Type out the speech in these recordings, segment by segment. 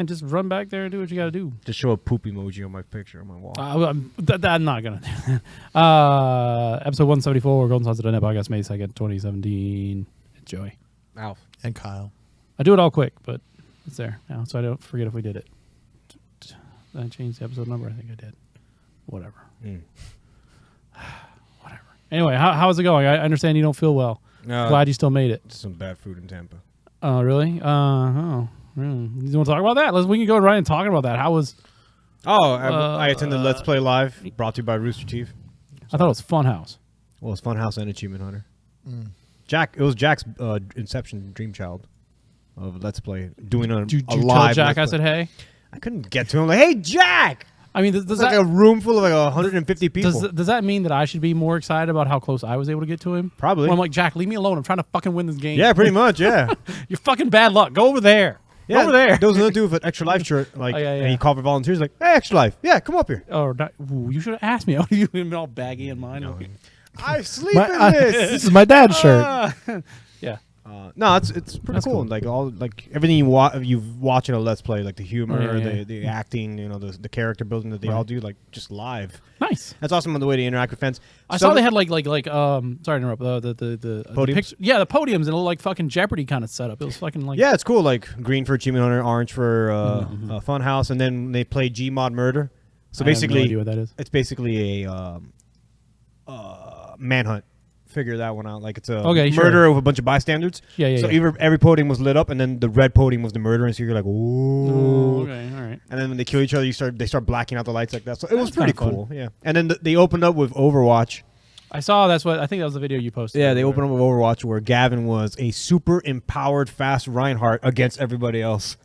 and just run back there and do what you got to do. Just show a poop emoji on my picture on my wall. I'm not gonna do that. Episode 174, Golden Thoughts of the Net Podcast, May 2nd, 2017. Enjoy. Alf. And Kyle. I do it all quick, but it's there now, so I don't forget if we did it. Did I change the episode number? I think I did. Whatever. Whatever. Anyway, how's it going? I understand you don't feel well. Glad you still made it. Some bad food in Tampa. Oh, really? You want to talk about that? We can go right and talk about that. How was... I attended Let's Play Live, brought to you by Rooster Teeth. I thought it was Funhouse. Well, it's Funhouse and Achievement Hunter. It was Jack's Inception dream child of Let's Play. Doing a live... Did you tell Jack I said hey? I couldn't get to him. Like, hey, Jack! I mean, does that... like a room full of like 150 people. Does that mean that I should be more excited about how close I was able to get to him? Probably. When I'm like, Jack, leave me alone. I'm trying to fucking win this game. Yeah, pretty much, yeah. You're fucking bad luck. Go over there. Yeah, over there. There was another dude with an Extra Life shirt, like, and he called for volunteers, like, hey, Extra Life, yeah, come up here. Oh, you should have asked me. You've been all baggy in mine. No. I sleep in this. This is my dad's shirt. Yeah. No, it's pretty cool. Like everything you watch in a Let's Play, like the humor, the acting, the character building that they all do, like just live. Nice. That's awesome on the way to interact with fans. I saw they had sorry to interrupt, the podiums. The podiums and a little like fucking Jeopardy kind of setup. It was fucking like it's cool. Like green for Achievement Hunter, orange for Funhouse, and then they play Gmod Murder. So basically, I have no idea what that is. It's basically a manhunt. Figure that one out. Like it's a murder of a bunch of bystanders. So every podium was lit up, and then the red podium was the murder, and so you're like, ooh. Okay, all right. And then when they kill each other, they start blacking out the lights like that. So it was pretty cool. Yeah. And then they opened up with Overwatch. I saw. I think that was the video you posted. Yeah, they opened up with Overwatch where Gavin was a super empowered, fast Reinhardt against everybody else,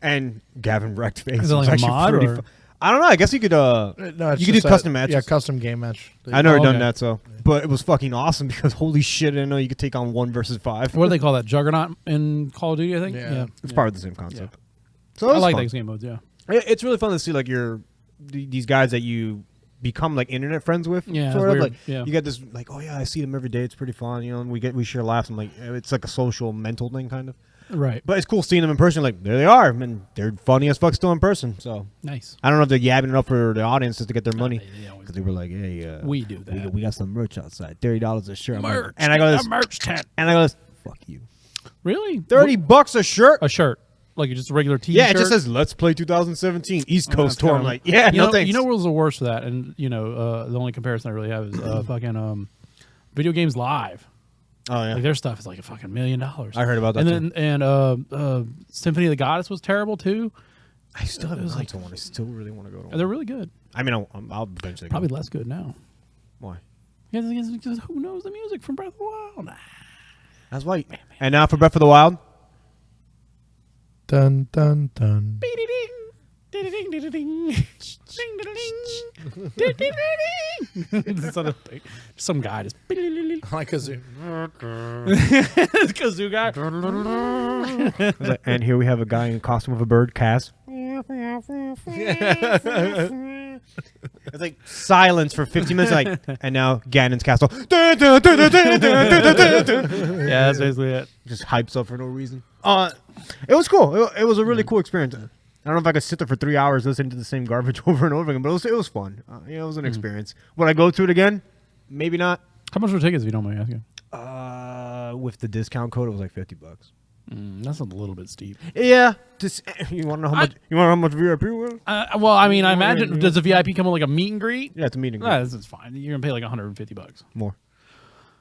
and Gavin wrecked face. Is it like a mod or? I don't know. I guess you could. No, you could do custom matches. Yeah, custom game match. I've never done that, but it was fucking awesome because holy shit, I didn't know you could take on 1 versus 5. What do they call that? Juggernaut in Call of Duty, I think. Yeah. It's part of the same concept. Yeah. So I like those game modes. Yeah, it's really fun to see like these guys that you become like internet friends with. Yeah, sort of like you get this like, oh yeah, I see them every day. It's pretty fun. And we share laughs. And like it's like a social mental thing kind of. Right. But it's cool seeing them in person. Like, there they are. And they're funny as fuck still in person. So nice. I don't know if they're yabbing it up for the audience just to get their money. Because they were like, hey, we do that. We got some merch outside. $30 a shirt. Merch. And I go this, merch tent. And I go this, fuck you. Really? $30 a shirt? A shirt. Like just a regular T-shirt? Yeah, it just says, Let's Play 2017 East Coast Tour. I'm like, yeah, no thanks. You know what was the worst for that? And, the only comparison I really have is fucking Video Games Live. Oh yeah, like their stuff is like a fucking $1 million. I heard about that. And then Symphony of the Goddess was terrible too. I still haven't gone to one. I still really want to go to one. They're really good. I mean, I'll eventually probably go. less good now. Why? Because who knows the music from Breath of the Wild? That's right. And now for Breath of the Wild. Dun dun dun. Some guy just like kazoo. Kazoo guy. And here we have a guy in costume of a bird, Kaz. It's like silence for 15 minutes, like, and now Ganon's castle. Yeah, that's basically it. Just hypes up for no reason. It was cool. It was a really cool experience. I don't know if I could sit there for 3 hours listening to the same garbage over and over again, but it was fun. It was an experience. Would I go to it again? Maybe not. How much were tickets, if you don't mind asking? With the discount code, it was like $50. That's a little bit steep. Yeah. You want to know how much? You want to know how much VIP was? Well, I mean, I imagine does the VIP come with like a meet and greet? Yeah, it's a meet and greet. This is fine. You're gonna pay like $150 more.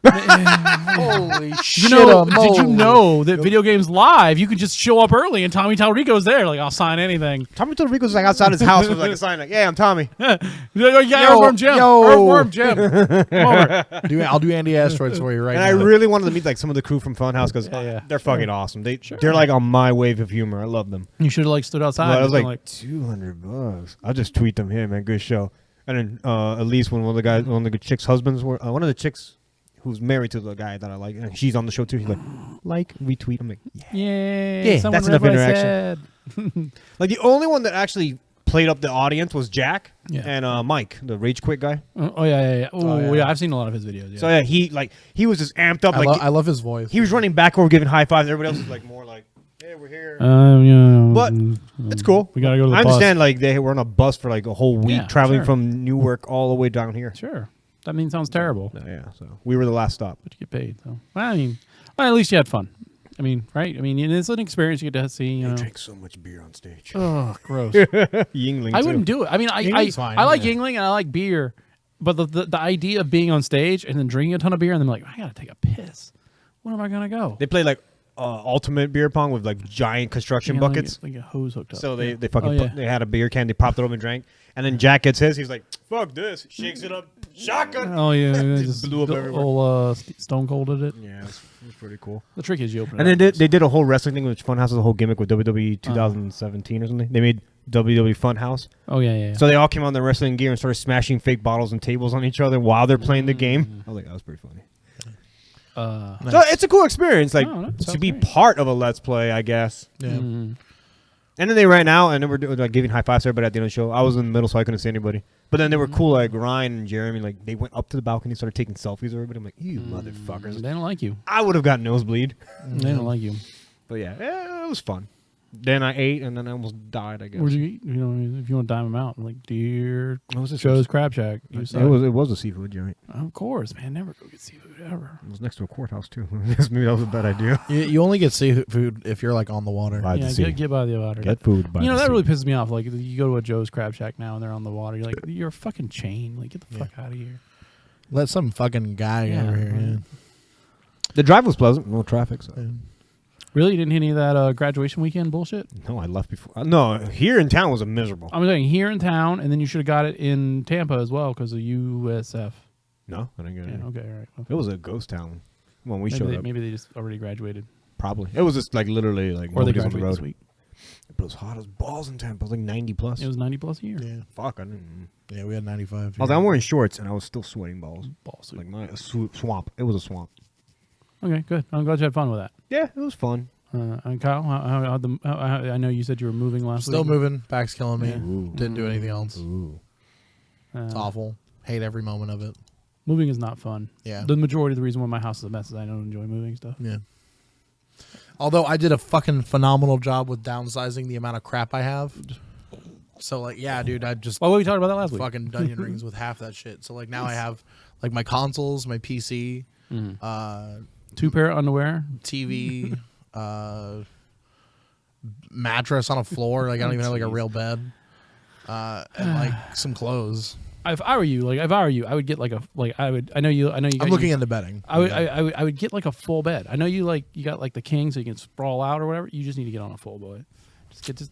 Holy shit! Did you know that Video Games Live, you could just show up early and Tommy Talrico's there? Like, I'll sign anything. Tommy Talrico's like outside his house with like a sign like, "Yeah, I'm Tommy." Earthworm Jim. Earthworm Jim. Come over. I'll do Andy Asteroids for you right now. And I really wanted to meet like some of the crew from Funhouse because they're fucking awesome. They're like on my wave of humor. I love them. You should have like stood outside. But I was like $200. I'll just tweet them here, man. Good show. And then Elise, one of the chicks' husbands were one of the chicks who's married to the guy that I like, and she's on the show too. She's like retweet. I'm like, yeah, that's enough interaction. Like the only one that actually played up the audience was Jack and Mike, the rage quit guy. Yeah. I've seen a lot of his videos. Yeah. So he was just amped up. I love his voice. He was running back over, giving high fives. Everybody else was like more like, hey, we're here. Yeah, But it's cool. We gotta go to the I bus. understand, like, they were on a bus for, like, a whole week Yeah, traveling sure. from Newark all the way down here. Sure. That means sounds terrible, Yeah, so we were the last stop. but you get paid. So well, I mean, well, at least you had fun. I mean, right? I mean, it's an experience you get to see. You know. Drink so much beer on stage. Oh, gross. Yingling, I too. wouldn't do it. I mean, Yingling's fine, I like yeah. Yingling and I like beer, but the idea of being on stage and then drinking a ton of beer and then like, I gotta take a piss. When am I gonna go? They play, like, ultimate beer pong with, like, giant construction Yeah, buckets. like a hose hooked up. So they Yeah. fucking Oh, yeah. they had a beer can, they popped it open and drank. And then Jack gets his, he's like, fuck this. Shakes it up. Shotgun. Oh yeah, it Just blew up everywhere. Old Stone Colded it. Yeah, it was pretty cool. The trick is you open And it then up. they did a whole wrestling thing, which Funhouse is a whole gimmick with WWE 2017 or something. They made WWE Funhouse. Oh yeah. So they all came on their wrestling gear and started smashing fake bottles and tables on each other while they're playing the game. I was like, that was pretty funny. Nice. So it's a cool experience, like, Oh, that to sounds be great. part of a Let's Play, I guess. Yeah. And then they ran out, and then we're like giving high fives to everybody at the end of the show. I was in the middle, so I couldn't see anybody. But then they were cool, like Ryan and Jeremy. Like they went up to the balcony, started taking selfies with everybody. I'm like, you motherfuckers! They don't like you. I would have got nosebleed. They don't like you. But yeah, it was fun. Then I ate, and then I almost died. I guess. Where'd you eat? You know, if you want to dime them out, like Deer What was this? Joe's Crab Shack. You It suck. was a seafood joint. Of course, man. Never go get seafood ever. It was next to a courthouse too. I guess maybe that was a bad idea. You only get seafood if you're like on the water. By the sea. Get by the water. Get food. By You know, the that sea. really pisses me off. Like, you go to a Joe's Crab Shack now and they're on the water. You're like, you're a fucking chain. Like, get the fuck out of here. Let some fucking guy Yeah, over here. right. The drive was pleasant. No traffic. So. Yeah. Really? You didn't hit any of that graduation weekend bullshit? No, I left before. No, here in town was a miserable. I'm saying here in town, and then you should have got it in Tampa as well because of USF. No, I didn't get it. Yeah, okay, all right. Well, It was a ghost town when we maybe, showed they, up. maybe they just already graduated. Probably. It was just like literally like Or they nobody's on the graduated this road. week. But it was hot as balls in Tampa. It was like 90 plus. It was 90 plus a year. Yeah. Fuck, I didn't. Yeah, we had 95. I was like, I'm wearing shorts and I was still sweating balls. Ball suit. Like my swamp. It was a swamp. Okay, good. I'm glad you had fun with that. Yeah, it was fun. And Kyle, I know you said you were moving last Still week. moving. Back's killing me. Yeah. Ooh. Didn't do anything else. Ooh. It's awful. Hate every moment of it. Moving is not fun. Yeah. The majority of the reason why my house is a mess is I don't enjoy moving stuff. Yeah. Although I did a fucking phenomenal job with downsizing the amount of crap I have. So like, yeah, dude, I just Oh, we talked about that last week. fucking Dungeon Rings with half that shit. So like now I have like my consoles, my PC, Mm-hmm. 2 pair of underwear. TV, mattress on a floor. Like I don't even have like a real bed, and like some clothes. If I were you, I would get like a I know you. I'm looking into bedding. I would get like a full bed. I know you got like the king, so you can sprawl out or whatever. You just need to get on a full boy.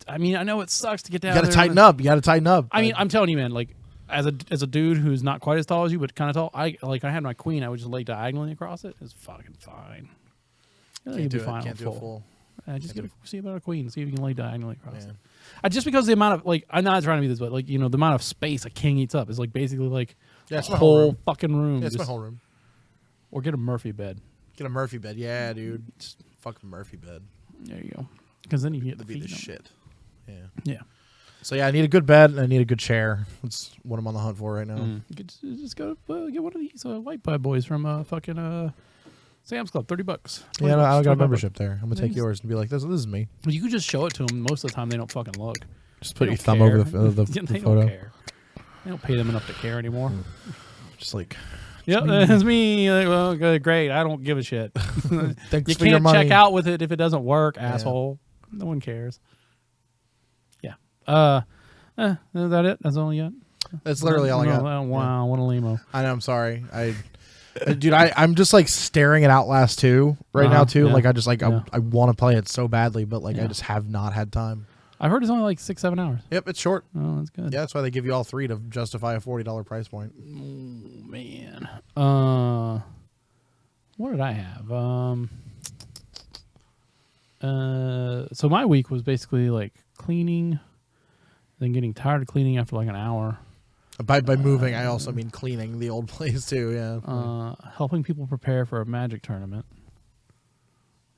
I mean, I know it sucks to get down. You got to tighten up. You got to tighten up. I mean, I'm telling you, man. Like as a dude who's not quite as tall as you, but kind of tall. I had my queen. I would just lay diagonally across it. It's fucking fine. Can't You'll do be it. fine Can't on do a full. Just see about a queen. See if you can lay diagonally across Yeah. it. Just because the amount of I'm not trying to be this, but the amount of space a king eats up is like basically like Yeah, it's a my whole whole room. fucking room. Yeah, it's my Just- whole room. Or get a Murphy bed. Get a Murphy bed. Yeah, dude. Just fucking Murphy bed. There you go. Because then you can get the That'd be feet the up. shit. Yeah. Yeah. So yeah, I need a good bed and I need a good chair. That's what I'm on the hunt for right now. You could just go get one of these white pie boys from fucking Sam's Club. $30. Yeah, I got a $25. membership there. I'm gonna take Nice. yours and be like, this is me. You could just show it to them. Most of the time, they don't fucking look. Just They put your don't thumb care. over the They photo. don't care. They don't pay them enough to care anymore. Just like, Yep, it's me. Like, well, good, great. I don't give a shit. thanks You for your can't money. check out with it if it doesn't work, asshole. No one cares. Yeah. Is that it? That's all you got? That's literally all I got. Wow, what a lame-o. I know. I'm sorry. Dude, I'm just like staring at Outlast 2 right now too. yeah. Like I just like Yeah. I want to play it so badly, but like Yeah. I just have not had time. I've heard it's only like 6-7 hours. Yep, it's short. Oh, that's good. Yeah, that's why they give you all 3 to justify a $40 price point. Oh, man. What did I have? So my week was basically like cleaning, then getting tired of cleaning after like an hour. By moving, I also mean cleaning the old place too. Yeah. Helping people prepare for a magic tournament.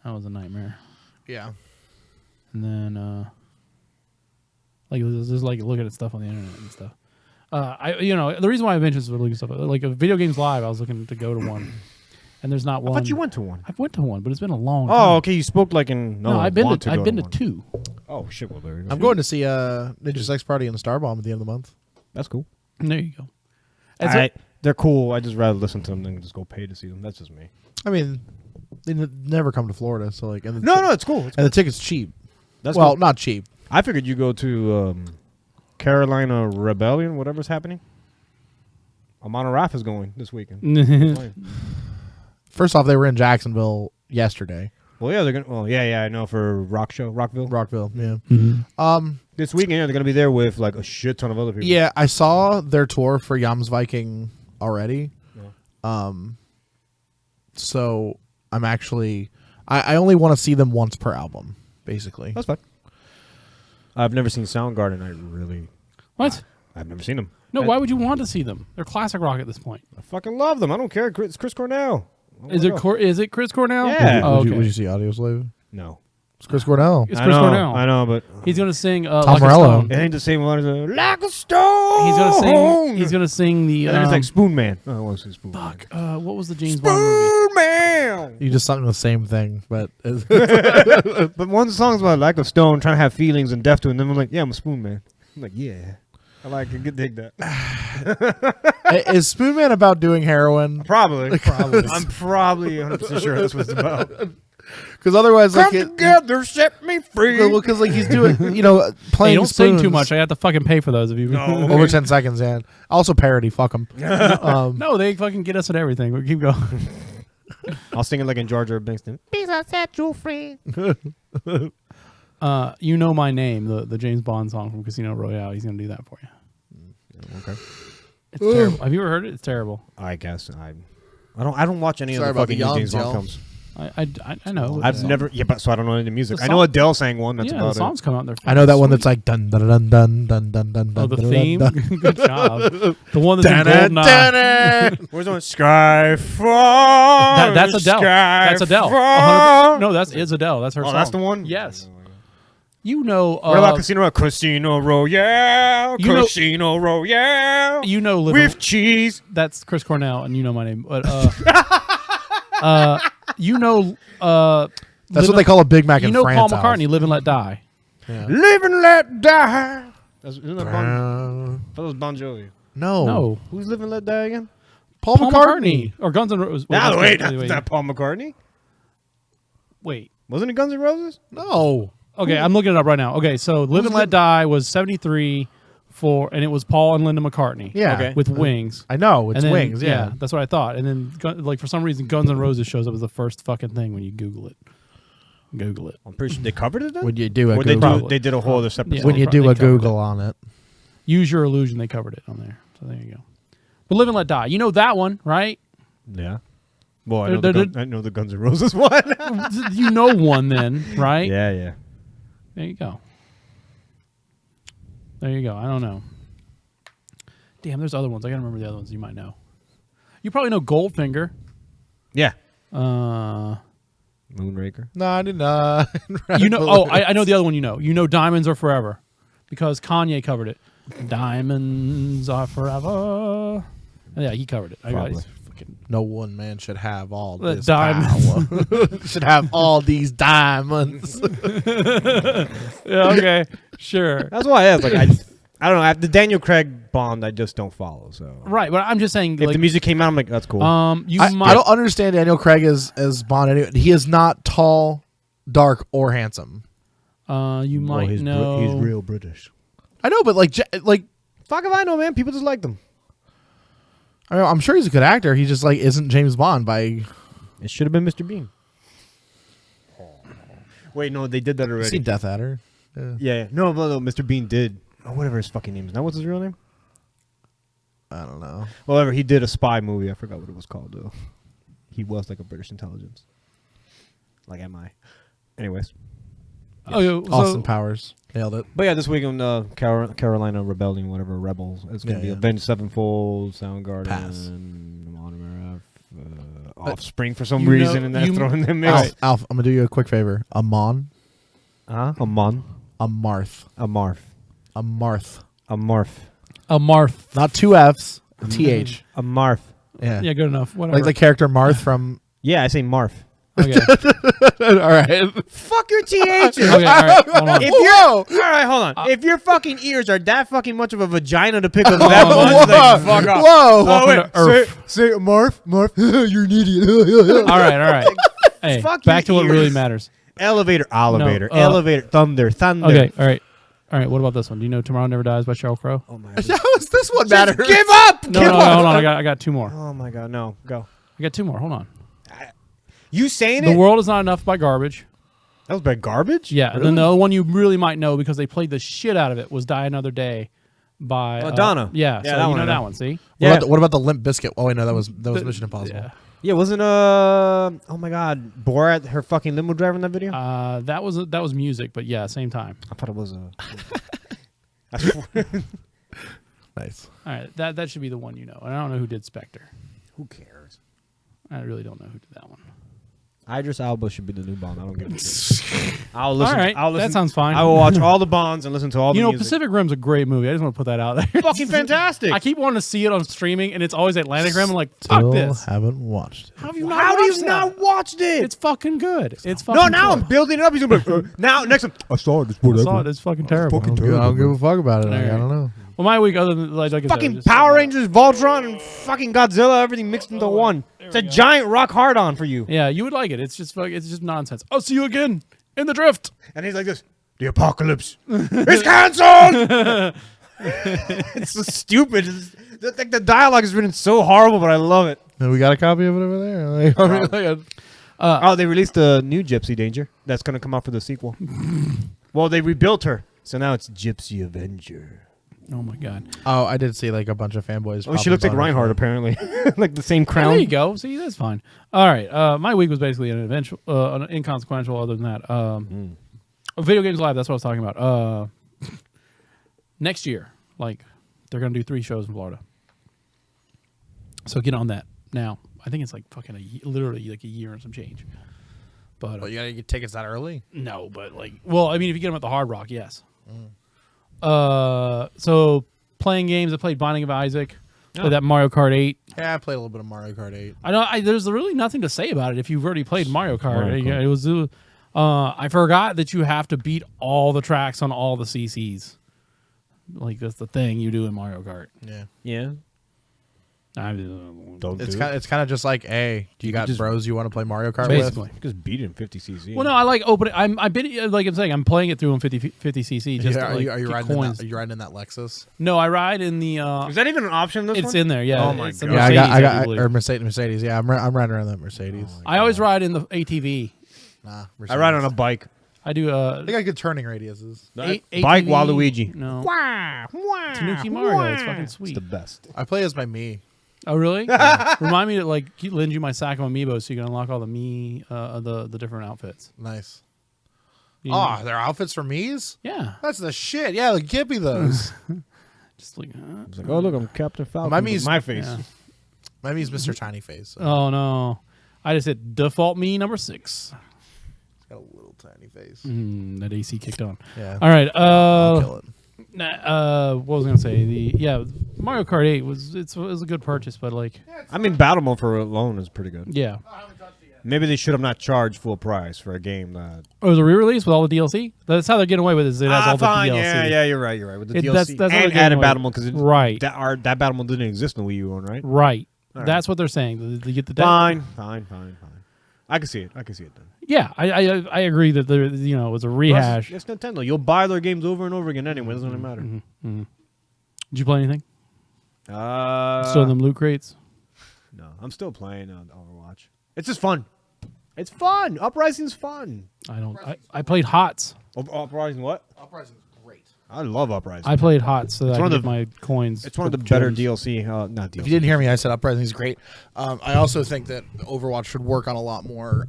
That was a nightmare. Yeah. And then like just like looking at stuff on the internet and stuff. The reason why I mentioned this was looking at stuff like Video Games Live. I was looking to go to one, and there's not I one. thought you went to one. I've went to one, but it's been a long time. Oh, okay. You spoke like in. No, I've been to. I've been to one. 2. Oh shit! Well, there you go. I'm going to see Ninja Sex Party and Starbomb at the end of the month. That's cool. There you go. They're cool. I just rather listen to them than just go pay to see them. That's just me. I mean, they never come to Florida, so like, and No, it's cool. and the ticket's cheap. That's well, cool. not cheap. I figured you go to Carolina Rebellion, whatever's happening. Amon Raff is going this weekend. First off, they were in Jacksonville yesterday. Well, yeah, they're gonna. Well, yeah, I know for Rockville. Rockville, yeah. Mm-hmm. This weekend, they're gonna be there with like a shit ton of other people. Yeah, I saw their tour for Yams Viking already. Yeah. So I'm actually, I only want to see them once per album, basically. That's fine. I've never seen Soundgarden. What? I've never seen them. No, why would you want to see them? They're classic rock at this point. I fucking love them. I don't care. It's Chris Cornell. Is it Chris Cornell? Yeah. Oh, okay. Would you see Audio Slave? No. It's Chris Cornell. It's Chris Cornell. I know, but He's gonna sing Tom like Morello. a stone. it ain't the same one as like a stone. He's gonna sing the. And it's like Spoon Man. Oh, I want to say Spoon Fuck. Man. What was the James Bond movie? Spoon Man. You just sung the same thing, but But one song's about like a stone trying to have feelings and death to it, and then I'm like, yeah, I'm a Spoon Man. I'm like, yeah. I like it. Dig that. is Spoon Man about doing heroin? Probably. Probably. I'm probably 100% sure that's what it's about. Because otherwise, Come like, together, set me free. well, because like he's doing, Hey, playing don't sing too spoons much. I have to fucking pay for those of you. No. over 10 seconds, and also parody. Fuck them. No, they fucking get us at everything. We keep going. I'll sing it like in Georgia Bingston. Peace, I set you free. You Know My Name, the James Bond song from Casino Royale. He's gonna do that for you. Okay. It's terrible. Have you ever heard it? It's terrible. I guess I don't watch any Sorry of the about the fucking James yawns, Bond y'all. films. I know. I've never. Yeah, but so I don't know any of the music. The I know song- Adele sang one. That's yeah, about the songs come out. They're I know that one sweet. that's like dun dun dun dun dun dun dun Oh, dun. the dun, theme. dun, Good job. The one that's in dun, Goldeneye. dun, dun. Where's the one? Skyfall. That's Adele. That's Adele. Skyfall. 100%. No, that's Adele. That's her Oh, song. that's the one. Yes. You know. What about Casino Royale? You know- Casino Royale. You know. With cheese. That's Chris Cornell, and You Know My Name. But you know. That's what they call a Big Mac You in know France. Paul McCartney, Live and Let Die. Yeah. Live and let die. Isn't that Bon? That was Bon Jovi. No. Who's Live and Let Die again? Paul McCartney. Or Guns N' Roses. Wait, that's not Paul McCartney. Wait. Wasn't it Guns N' Roses? No. Okay, I'm looking it up right now. Okay, so Live and Let Die was 73 and it was Paul and Linda McCartney. Yeah. Okay. With Wings. I know. It's And then- Wings. Yeah. That's what I thought. And then, like, for some reason, Guns N' Roses shows up as the first fucking thing when you Google it. Google it. I'm pretty sure they covered it then. When you do a Or they Google. did a whole other separate Yeah. song. When you They do a covered Google on it. Use Your Illusion, they covered it on there. So there you go. But Live and Let Die. You know that one, right? Yeah. Well, I They're- know the Guns N' Roses one. You know one then, right? Yeah. There you go. There you go. I don't know. Damn, there's other ones. I gotta remember the other ones you might know. You probably know Goldfinger. Yeah. Uh, Moonraker. No, I did not. you know. Oh, I know the other one. You know. You know, Diamonds Are Forever, because Kanye covered it. Diamonds are forever. Yeah, he covered it. Probably. Fucking no one man should have all The this diamonds. power. Should have all these diamonds. Yeah. Okay. Sure. That's why I asked. Like, I don't know. The Daniel Craig Bond, I just don't follow. So Right, but I'm just saying. if Like, the music came out, I'm like, that's cool. you I might. don't understand Daniel Craig as Bond. Anyway. He is not tall, dark, or handsome. You might he's know. he's real British. I know, but like Fuck if I know, man. People just like them. I mean, I'm sure he's a good actor. He just like isn't James Bond by. It should have been Mr. Bean. Wait, no, they did that You already. seen Death Adder? Yeah. No, Mr. Bean did. Oh, whatever his fucking name is. Now, what's his real name? I don't know. Whatever. He did a spy movie. I forgot what it was called, though. He was like a British intelligence. Like, am I? Anyways. Oh, yeah, so, Austin Powers nailed it. But yeah, this week on Carolina Rebellion, whatever, Rebels, it's going to be Avenged Sevenfold, Soundgarden, Pass. Offspring for some you reason, know- and that's you- throwing them in. Alf, I'm gonna do you a quick favor. A Marth, A a Marth, Marth. a Marth. A Marth. a Marth. Not two F's. A TH. A Marth. Yeah. Yeah, good enough. Whatever. Like the character Marth from Yeah, I say Marf. Okay. All right. Fuck your THs. Okay. All right. Hold on. If you're, all right, hold on. If your fucking ears are that fucking much of a vagina to pick up that Whoa. much, then fuck off. Whoa. Oh, wait. Welcome to Earth. Say Marf. You're an idiot. All right. Hey, Fuck back to your what really ears. matters. Elevator. Okay. Thunder. Okay. All right. What about this one? Do you know "Tomorrow Never Dies" by Sheryl Crow? Oh my How is this one matter? Give up. No, hold on. I got two more. Oh my god, no. Go. I got two more. Hold on. You saying The it? World Is Not Enough by Garbage. That was bad garbage? Yeah. And then the other one you really might know because they played the shit out of it was "Die Another Day" by Madonna. Yeah. Yeah, So that you one know I that know. one. See. Yeah. What about the Limp Bizkit? Oh, wait, no, that was Mission Impossible. Yeah. Yeah, wasn't oh my god, Borat her fucking limo driver in that video? That was music, but yeah, same time. I thought it was Nice. All right, that should be the one you know. And I don't know who did Spectre. Who cares? I really don't know who did that one. Idris Elba should be the new Bond. I don't give a shit. I'll listen. All right, I'll listen. that sounds fine. I will watch all the Bonds and listen to all the You know, music. Pacific Rim's a great movie. I just want to put that out there. Fucking fantastic. I keep wanting to see it on streaming, and it's always Atlantic Rim. I'm like, Still fuck this. haven't watched it. How have you not How do watched you that? not watched it? It's fucking good. It's fucking no, now good. I'm building it up. He's gonna be like, now next time. I saw it. It's I whatever. saw it. It's fucking terrible. I don't give a fuck about it. I don't know. Well, my week, other than like I said, Fucking just Power talking about- Rangers, Voltron, and fucking Godzilla, everything mixed into one. It's a giant rock hard on for you. Yeah, you would like it. It's just nonsense. I'll see you again in the drift. And he's like this. The apocalypse is cancelled. It's so stupid. Like the dialogue is written so horrible, but I love it. And we got a copy of it over there. Oh, they released a new Gypsy Danger that's gonna come out for the sequel. Well, they rebuilt her, so now it's Gypsy Avenger. Oh my god. Oh, I did see like a bunch of fanboys. Oh, she looks like Reinhardt apparently, like the same Oh, crown. there you go. See, that's fine. All right. My week was basically an inconsequential. Other than that, Video Games Live. That's what I was talking about. Next year, like they're gonna do 3 shows in Florida. So get on that now. I think it's like fucking literally like a year and some change. But But you gotta get tickets that early. no, but like, well, I mean, if you get them at the Hard Rock, yes. So playing games. I played Binding of Isaac. Played that Mario Kart 8. Yeah, I played a little bit of Mario Kart 8. I know. There's really nothing to say about it if you've already played Mario Kart. Mario Kart. It was. I forgot that you have to beat all the tracks on all the CCs. Like that's the thing you do in Mario Kart. Yeah. Yeah. Don't It's do kind of, it's kind of just like, hey, do you got just- bros you want to play Mario Kart Basically. with? Just beat it in 50 cc. Well, no, I like opening. I've been like I'm saying. I'm playing it through in 50 cc. Just Yeah, to, like, are you get riding? coins. Are you riding in that Lexus? No, I ride in the. Is that even an option in this It's one? in there. Yeah. Oh my It's the God. Yeah, Mercedes, I got believe. or Mercedes. Yeah, I'm riding around that Mercedes. I always ride in the ATV. Nah, Mercedes. I ride on a bike. I do. They got good turning radiuses. Bike ATV. Waluigi. No. Wah, wah, Tanuki Mario. It's fucking It's sweet. the best. I play as my me. Oh really? Remind me to like lend you my sack of amiibo so you can unlock all the the different outfits. Nice. You- Oh, they're outfits for me's? yeah. That's the shit. Yeah, like, give me those. Just like. It's like, oh look, I'm Captain Falcon. My with me's- my face. Yeah. My me's Mr. Tiny Face. So Oh no! I just hit default me number 6. it's got a little tiny face. That AC kicked on. Yeah. All right. I'll kill it. What was I gonna say? Mario Kart 8 was a good purchase, but like I mean, Battle Mode for alone is pretty good. yeah, Maybe they should have not charged full price for a game that. it was a re-release with all the DLC. That's how they're getting away with it. Is it has all the fine. DLC. Yeah, you're right. You're right. With the DLC That's how they're and getting added away Battle with Mode because Right. that Battle Mode didn't exist in the Wii U one, right? Right. All right. That's what they're saying. They get the Fine. I can see it. then. Yeah, I agree that there it was a rehash. Plus, it's Nintendo. You'll buy their games over and over again anyway. It doesn't really matter. Did you play anything? Still in them loot crates? No, I'm still playing Overwatch. It's just fun. It's fun. Uprising's fun. I played HOTS. Uprising what? Uprising's great. I love Uprising. I played HOTS so that I one could of get my coins. It's one of for the better gems. DLC. Not DLC. If you didn't hear me, I said Uprising is great. I also think that Overwatch should work on a lot more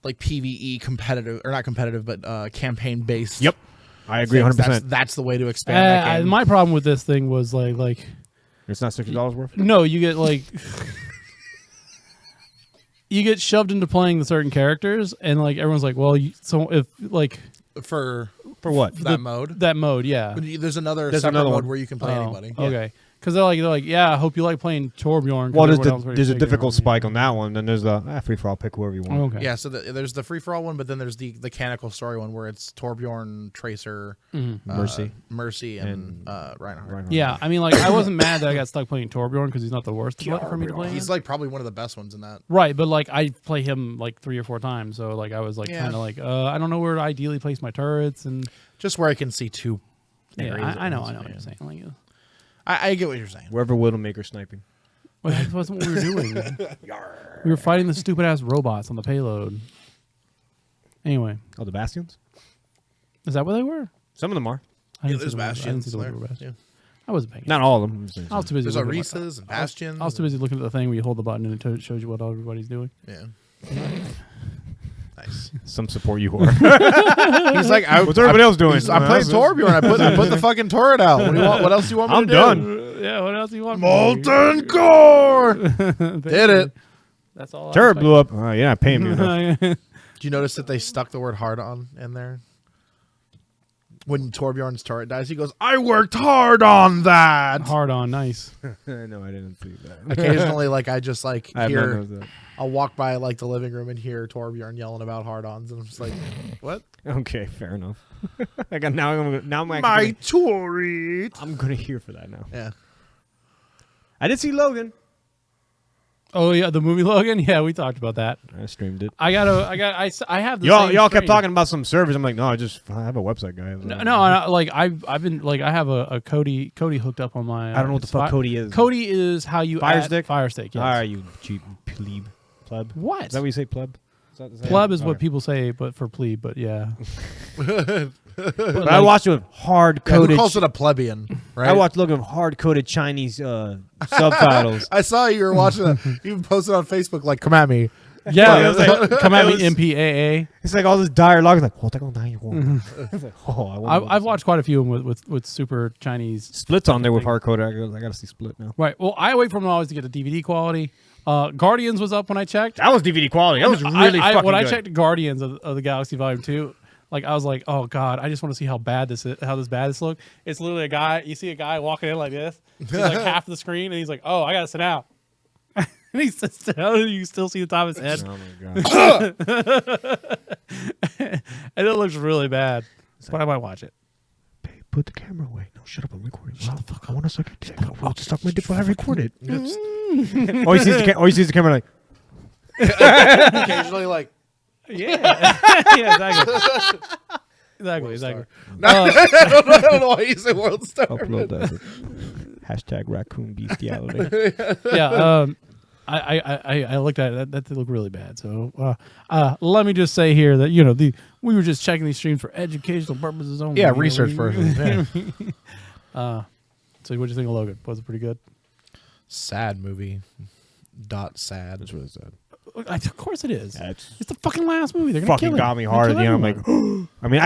like PvE competitive, or not competitive, but campaign based. Yep, I agree 100%. That's the way to expand that game. My problem with this thing was like It's not $60 worth. no, you get like you get shoved into playing the certain characters, and like everyone's like, well, so if like for For what? that mode. that mode, yeah. But there's another There's separate another mode one. where you can play Oh, anybody. Okay, Because they're like, yeah, I hope you like playing Torbjorn. Well, there's a difficult spike on that one. Then there's the free for all. Pick whoever you want. Oh, okay. Yeah, so there's the free for all one, but then there's the canonical story one where it's Torbjorn, Tracer, Mercy, and Reinhardt. Yeah, I mean, like, I wasn't mad that I got stuck playing Torbjorn because he's not the worst for me to play. He's like probably one of the best ones in that. Right, but like I play him like 3 or 4 times, so like I was like kind of like I don't know where to ideally place my turrets and just where I can see 2. yeah, I know what you're saying. Like, I get what you're saying. Wherever Widowmaker's sniping. well, that wasn't what we were doing. We were fighting the stupid ass robots on the payload. Anyway, Oh, the Bastions. is that what they were? Some of them are. I didn't there's see the- I didn't Bastions see the there. were Bastions. Yeah. I wasn't paying. Not all of them. I was too busy. There's looking at Arisas and Bastions. I was too busy looking at the thing where you hold the button and it shows you what everybody's doing. Yeah. Nice. Some support you whore. He's like, What's everybody else doing? I'm playing Torbjorn. I put the fucking turret out. What do you want? What else do you want me I'm to done. do? Yeah, what else do you want? Molten core. Did it? That's all. Turret blew up. You're not paying me enough. Do you notice that they stuck the word hard on in there? When Torbjorn's turret dies, he goes, I worked hard on that. Hard on, nice. No, I didn't see that. Occasionally, like I just like I have not hear, noticed that. I'll walk by like the living room and hear Torbjorn yelling about hard-ons, and I'm just like, what? Okay, fair enough. now I'm My turret. I'm gonna hear for that now. Yeah. I did see Logan. Oh yeah, the movie Logan. Yeah, we talked about that. I streamed it. I have the Y'all same kept stream. talking about some servers. I'm like, no, I have a website, guys. No, like I've been like I have a Cody hooked up on my. I don't know what the fuck Cody is. Cody is how you Fire add stick? Fire stick. Yes. All right, you cheap plebe. Pleb. What? Is that what you say, pleb? Pleb is what Okay. people say, but for plebe. But yeah. But I watched it with hard Yeah, who coded. calls it a plebeian, right? I watched Logan with hard coded Chinese subtitles. I saw you were watching that. You posted on Facebook like, "Come at me." Yeah, it was like- come at it me, was- MPAA. It's like all this dialogue. It's like, oh, it's like, oh, I wonder what I've this watched quite a few of them with super Chinese. is. Split's on there with hard coded. I gotta see Split now. Right. Well, I wait for them always to get the DVD quality. Guardians was up when I checked. That was DVD quality. That was really fucking when good. I checked Guardians of the Galaxy Volume 2, like I was like, oh god, I just want to see how bad this look. It's literally a guy. You see a guy walking in like this. He's like half the screen, and he's like, oh, I gotta sit down. And he sits down, and you still see the top of his head, Oh my god. and it looks really bad. But I might watch it. Babe, put the camera away. No, shut up. I'm recording. Shut the fuck up. I want to suck your dick. I'll suck my dick while I record it. Oh, he sees the camera like. Occasionally, like, Yeah, yeah, exactly. Exactly. I don't know why you say world star. Upload that. Hashtag raccoon bestiality. Yeah. I looked at it. That did look really bad. So let me just say here that we were just checking these streams for educational purposes only. Yeah, research purposes. Yeah. So what do you think of Logan? Was it pretty good? Sad movie. Sad. That's really sad. Of course it is. Yeah, It's the fucking last movie. They're gonna fucking kill got him. me They're hard at gonna the end. I'm kill like, everyone. I mean,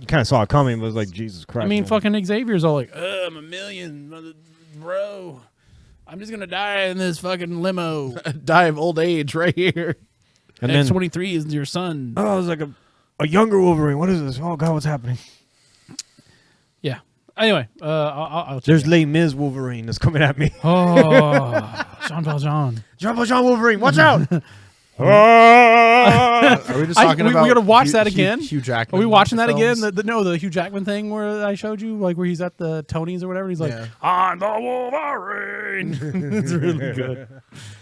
you kind of saw it coming, but it was like, Jesus Christ. I mean, man. fucking Xavier's all like, I'm a million, bro. I'm just gonna die in this fucking limo. Die of old age right here. And then, X-23 is your son. oh, it was like a younger Wolverine. What is this? Oh God, what's happening? Yeah. Anyway, I'll check There's it out. Les Mis Wolverine that's coming at me. Oh, Jean Valjean. Jean Valjean Wolverine, watch out! Are we just talking we about? gotta watch Hugh- that Hugh- again? Hugh Jackman. Are we watching that films? again? The Hugh Jackman thing where I showed you, like where he's at the Tonys or whatever. He's like, Yeah. I'm the Wolverine. It's really good.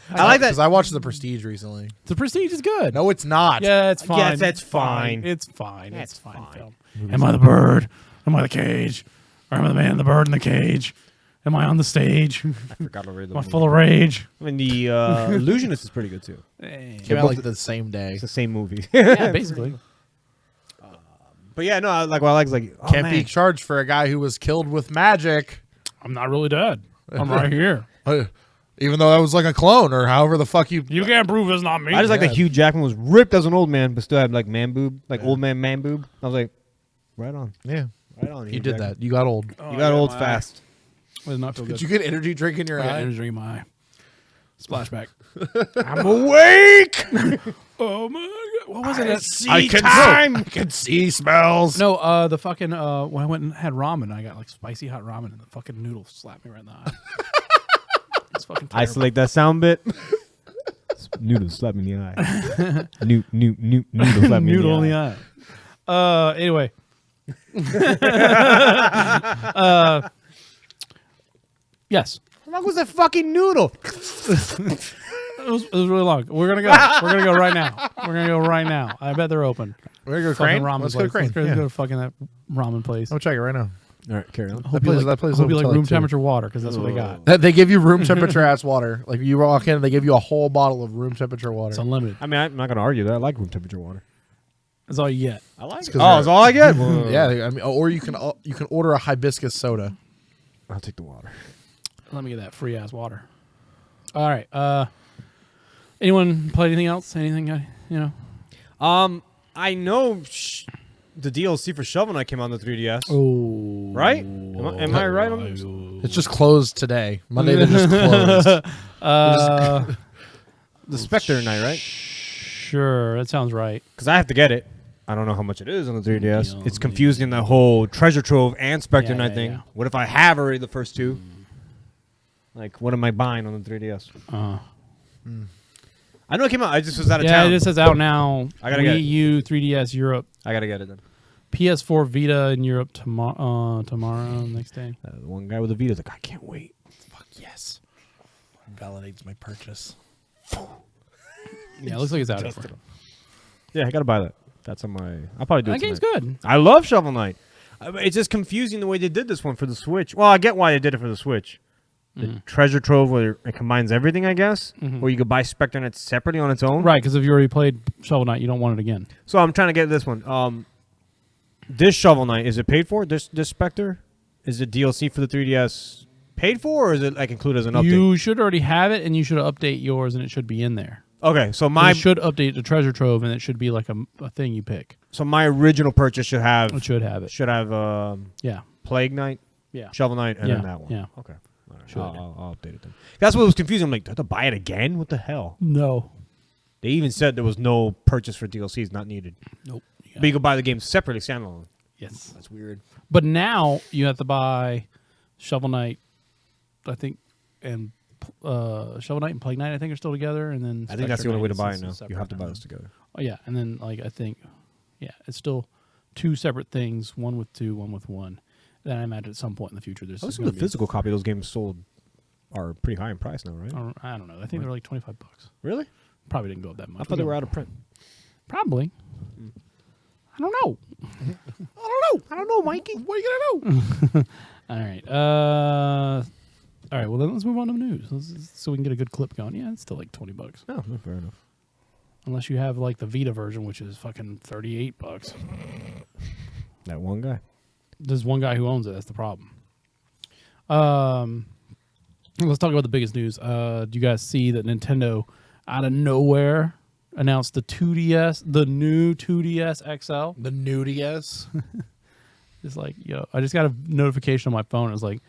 I like that. because I watched The Prestige recently. The Prestige is good. No, it's not. Yeah, it's fine. Yes, that's fine. It's fine. That's It's fine. fine. Film. Am I the bird? Am I the cage? Or am I the man, the bird, in the cage? Am I on the stage? I forgot already. Am I full of rage? I mean, the Illusionist is pretty good too. Came out like the same day. It's the same movie. Yeah, basically. But yeah, no, what I like is like, oh, Can't man. be charged for a guy who was killed with magic. I'm not really dead. I'm right here. Even though that was like a clone or however the fuck you. You can't prove it's not me. I just like Yeah. that Hugh Jackman was ripped as an old man, but still had like man boob, like old man boob. I was like, right on, Yeah, right on. you Hugh did Jackman. that. You got old. You got old fast. Does not feel good. Did you get energy drink in your I got eye? energy in my eye. Splashback. I'm awake. Oh my what was it? I can see smells. No, the fucking when I went and had ramen, I got like spicy hot ramen, and the fucking noodle slapped me right in the eye. It's fucking terrible. Isolate that sound bit. Noodle slap me in the eye. Noodle slap me noodle in in the the eye. eye. Anyway. Yes. How long was that fucking noodle? It was really long. We're gonna go. We're gonna go right now. We're gonna go right now. I bet they're open. We're gonna go Fucking Crane. ramen Let's place. go Crane. Let's go to fucking that ramen place. I'll check it right now. All right, carry on. Hope you like, that place is hope you open like till room like 2. temperature water because that's what they got. They give you room temperature ass water. Like you walk in, they give you a whole bottle of room temperature water. It's unlimited. I mean, I'm not gonna argue that. I like room temperature water. That's all you get. I like it. 'cause Oh, that's all I get. Yeah, I mean, or you can order a hibiscus soda. I'll take the water. Let me get that free ass water. All right. Anyone play anything else? Anything? You know? I know the DLC for Shovel Knight came out on the 3DS. Oh. Right? Am I right on this? It's just closed today. Monday they just closed. The Spectre Knight, right? Sure, that sounds right. Because I have to get it. I don't know how much it is on the 3DS. It's confusing the whole Treasure Trove and Spectre Knight thing. Yeah. What if I have already the first two? Like, what am I buying on the 3DS? I know it came out. I just was out of town. Yeah, it just says out now. I gotta get it. Wii U, 3DS Europe, I gotta get it then. PS4 Vita in Europe tomorrow, next day. The one guy with the Vita's like, I can't wait. Fuck yes. Validates my purchase. Yeah, it looks like it's out. Yeah, I gotta buy that. That's on my. I'll probably do it That game's tonight. good. I love Shovel Knight. It's just confusing the way they did this one for the Switch. Well, I get why they did it for the Switch. The Treasure Trove, where it combines everything, I guess. Or you could buy Spectre Knight separately on its own. Right, because if you already played Shovel Knight, you don't want it again. So I'm trying to get this one. This Shovel Knight, is it paid for? This Spectre? Is it DLC for the 3DS paid for, or is it like included as an update? You should already have it, and you should update yours, and it should be in there. Okay, so You should update the Treasure Trove, and it should be like a thing you pick. so my original purchase should have It should have it. Yeah. Plague Knight, Yeah. Shovel Knight, and Yeah, then that one. yeah. Okay. All right. Should. I'll update it then. That's what was confusing. I'm like, do I have to buy it again? What the hell? No. They even said there was no purchase for DLCs not needed. Nope. But you could buy the game separately, standalone. Yes. That's weird. But now you have to buy Shovel Knight, I think, and Shovel Knight and Plague Knight, I think, are still together. And then I think that's Spectre the only way to Knight buy is it now. separate You have to buy now. those together. Oh, yeah. And then, like, I think, yeah, it's still two separate things, one with two, one with one. Then I imagine at some point in the future there's I just assume gonna the be- physical copy of those games sold are pretty high in price now, right? I don't know. I think they're like $25. Really? Probably didn't go up that much. I thought they were out of print. Probably. I don't know. I don't know, Mikey. What are you gonna do? All right. All right. Well, then let's move on to the news so we can get a good clip going. Yeah, it's still like $20. No, fair enough. Unless you have like the Vita version, which is fucking $38. That one guy. There's one guy who owns it. That's the problem. Let's talk about the biggest news. Do you guys see that Nintendo, out of nowhere, announced the new 2DS XL? The nudiest. It's like, I just got a notification on my phone. It was like,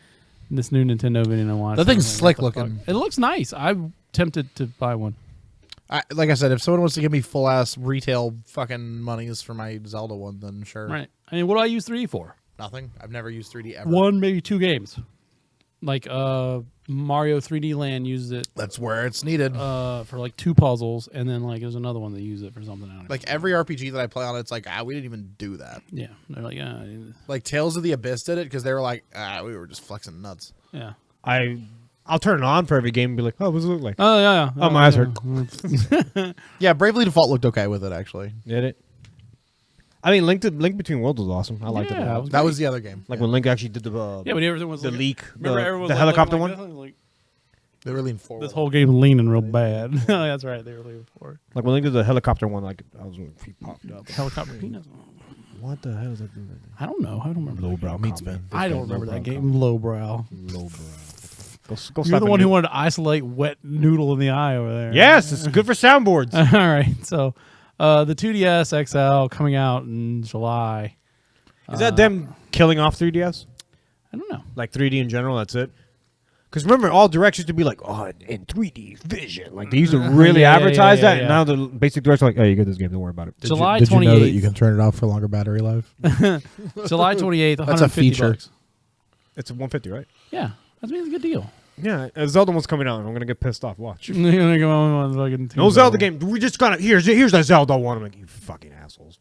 this new Nintendo video I watched. That thing's I'm like, slick what the looking. fuck? It looks nice. I'm tempted to buy one. Like I said, if someone wants to give me full ass retail fucking monies for my Zelda one, then sure. Right. I mean, what do I use 3D for? Nothing. I've never used 3D ever. One, maybe two games. Like Mario 3D Land uses it That's where it's needed. for like two puzzles, and then like there's another one that uses it for something. I don't know. Like every RPG that I play on, it's like, we didn't even do that. Yeah, they're like, Like Tales of the Abyss did it because they were like, we were just flexing nuts. yeah. I'll turn it on for every game and be like, oh, what does it look like? Oh yeah. Oh, my eyes hurt. Yeah, Bravely Default looked okay with it actually. Did it? I mean, Link Between Worlds was awesome. I liked it a Yeah, lot. That was the other game. Like when Link actually did the Yeah, when everything was the like, leak, Remember everyone was the like, helicopter looking one. like, They were leaning forward. this whole game leaning real bad. That's right. They were leaning forward. Like when Link did the helicopter one, like I was he popped up. Helicopter penis. What the hell is that? I don't know. I don't remember. that Lowbrow Meat comedy. spin. I don't remember that game. Lowbrow. Lowbrow. Go You're slap the a one who noodle. wanted to isolate wet noodle in the eye over there. Yes, it's good for soundboards. All right. So, the 2DS XL coming out in July. Is that them killing off 3DS? I don't know. Like 3D in general? That's it. Because remember, all directs used to be like, oh, in 3D vision. Like, they used to really advertise that. And now the basic directs are like, oh, you get this game. Don't worry about it. July Did you know that 28th. you can turn it off for longer battery life? July 28th, That's a feature. $150. It's a 150, right? Yeah, that's a good deal. Yeah, Zelda one's coming out, and I'm going to get pissed off. Watch. You're gonna go on fucking No Zelda game. We just got it. Here's the Zelda one. I'm like, you fucking assholes.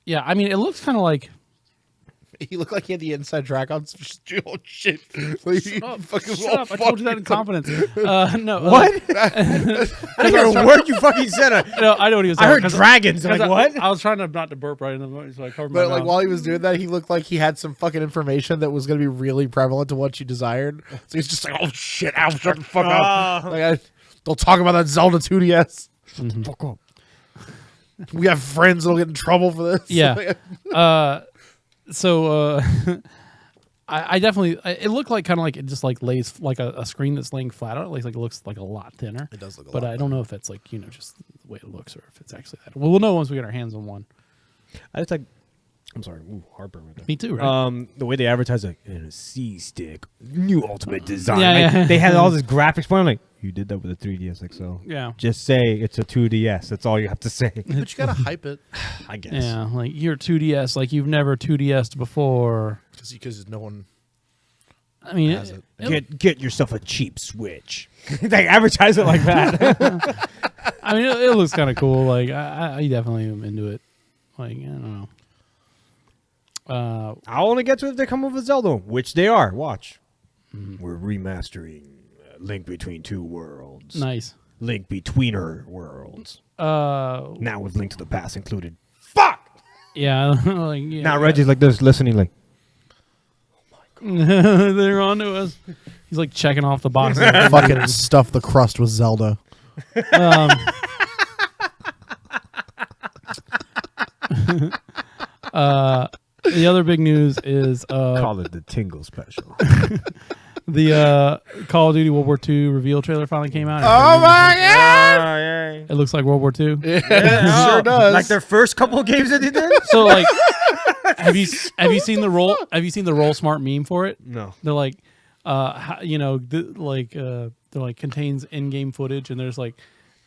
Yeah, I mean, it looks kind of like. He looked like he had the inside track on some shit. Shut up! I told you that in confidence. No. What? I didn't hear a word you fucking said. No, I know what he was I saying. heard dragons. I'm like, what? I was trying not to burp right in the moment, so I covered my But like mouth. while he was doing that, he looked like he had some fucking information that was going to be really prevalent to what you desired. So he's just like, "Oh shit, Al, shut the fuck up! Like, don't talk about that Zelda 2DS. Shut the fuck up." We have friends that'll get in trouble for this." Yeah. So I definitely it looked like kind of like it just like lays like a screen that's laying flat on it. Like it looks like a lot thinner. It does look a but lot I don't know if it's like just the way it looks or if it's actually that. Well, we'll know once we get our hands on one. I just like. I'm sorry. Ooh, heartburn right there. Me too, right? The way they advertise like in a C stick, new ultimate design. Yeah, Like, yeah. they had all this graphics for. I'm like, you did that with a 3DS XL. Yeah. Just say it's a 2DS. That's all you have to say. But you gotta hype it I guess. Yeah, like you're 2DS, like you've never 2DS'd before. because no one. I mean, Has it. Get yourself a cheap Switch. They advertise it like that. I mean, it looks kind of cool. Like I definitely am into it. Like I don't know. I'll only get to it if they come with a Zelda, which they are. Watch. We're remastering Link Between Two Worlds. Nice. Link Betweener Worlds. Now with Link to the Past included. Fuck! Yeah, like yeah, Now Reggie's like this, listening like, they're on to us. He's like checking off the boxes. Fucking stuff the crust with Zelda. The other big news is call it the Tingle Special. the Call of Duty World War II reveal trailer finally came out. Oh my god! It looks like World War II. It sure does. Like their first couple of games that they did? So like, have you seen the roll smart meme for it? No. They're like, they're like contains in-game footage, and there's like,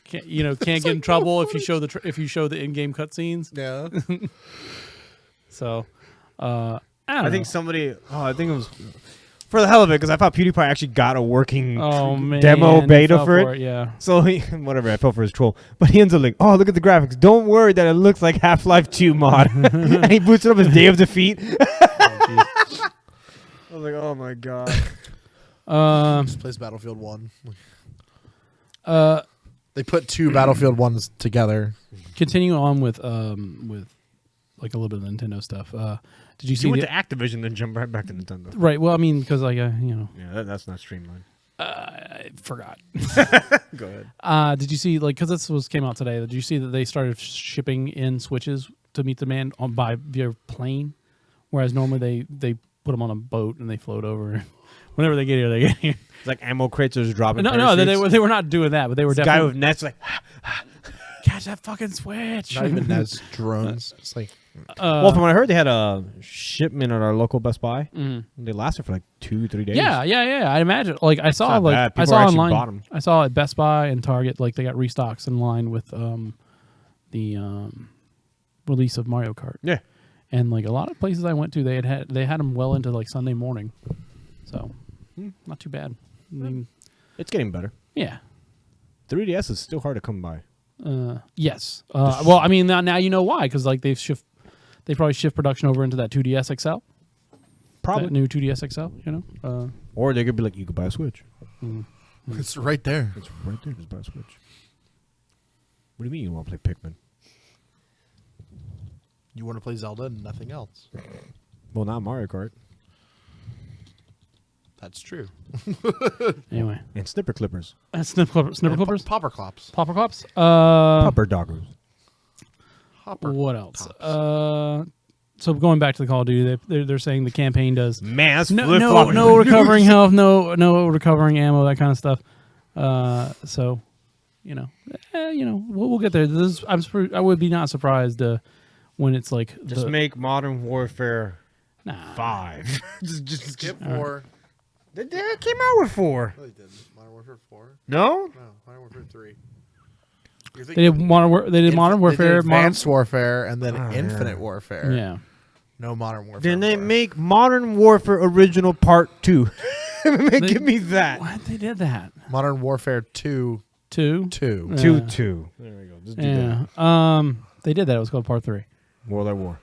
can't get in trouble if you show the in-game cutscenes. Yeah. So, I don't know. I think somebody, I think it was for the hell of it, because I thought PewDiePie actually got a working demo he beta fell for it. Yeah. So whatever, I fell for his troll. But he ends up like, oh, look at the graphics. Don't worry that it looks like Half-Life 2 mod. And he boots it up as Day of Defeat. I was like, oh my god. Just plays Battlefield 1. They put two Battlefield 1s together. Continuing on with like a little bit of Nintendo stuff. Did you see? You went to Activision, then jump right back to Nintendo. Right. Well, I mean, because like Yeah, that's not streamlined. I forgot. Go ahead. Did you see like because this came out today? Did you see that they started shipping in Switches to meet demand via plane, whereas normally they put them on a boat and they float over. Whenever they get here, they get here. It's like ammo crates are just dropping. No, they were not doing that, but they were this definitely guy with nets like. catch that fucking Switch. Not even as drones. It's like Well, from what I heard, they had a shipment at our local Best Buy. They lasted for like 2-3 days. Yeah. I imagine. Like I saw, not like bad. I People saw actually online. bought 'em. I saw at Best Buy and Target, like they got restocks in line with the release of Mario Kart. Yeah. And like a lot of places I went to, they had them well into like Sunday morning. So not too bad. I mean, It's getting better. yeah. 3DS is still hard to come by. Yes. Well, I mean now you know why, because like they probably shift production over into that 2DS XL. Probably. That new 2DS XL. Or they could be like, you could buy a Switch. it's right there. It's right there. Just buy a Switch. What do you mean you want to play Pikmin? You want to play Zelda and nothing else. Well, not Mario Kart. That's true. Anyway, And Snipper Clippers. snipper clippers, Popper Clops. popper cops. Popper Doggers. Hopper. What else? Tops. So going back to the Call of Duty, they're saying the campaign does Mass no flip-flop. recovering health, no recovering ammo, that kind of stuff. So, we'll get there. I would be not surprised when it's like Just make Modern Warfare nah. 5. just Skip 4. They came out with 4. No, they didn't. Modern Warfare 4? No? No, Modern Warfare 3. They did Modern Warfare, Advanced Warfare, and then Oh, Infinite yeah. Warfare. Yeah. No Modern Warfare. Then they 4. make Modern Warfare Original Part 2. Give me that. What? They did that. Modern Warfare 2. 2. 2. Yeah. 2-2. There we go. Just do Yeah. that. They did that. It was called Part 3. World at War.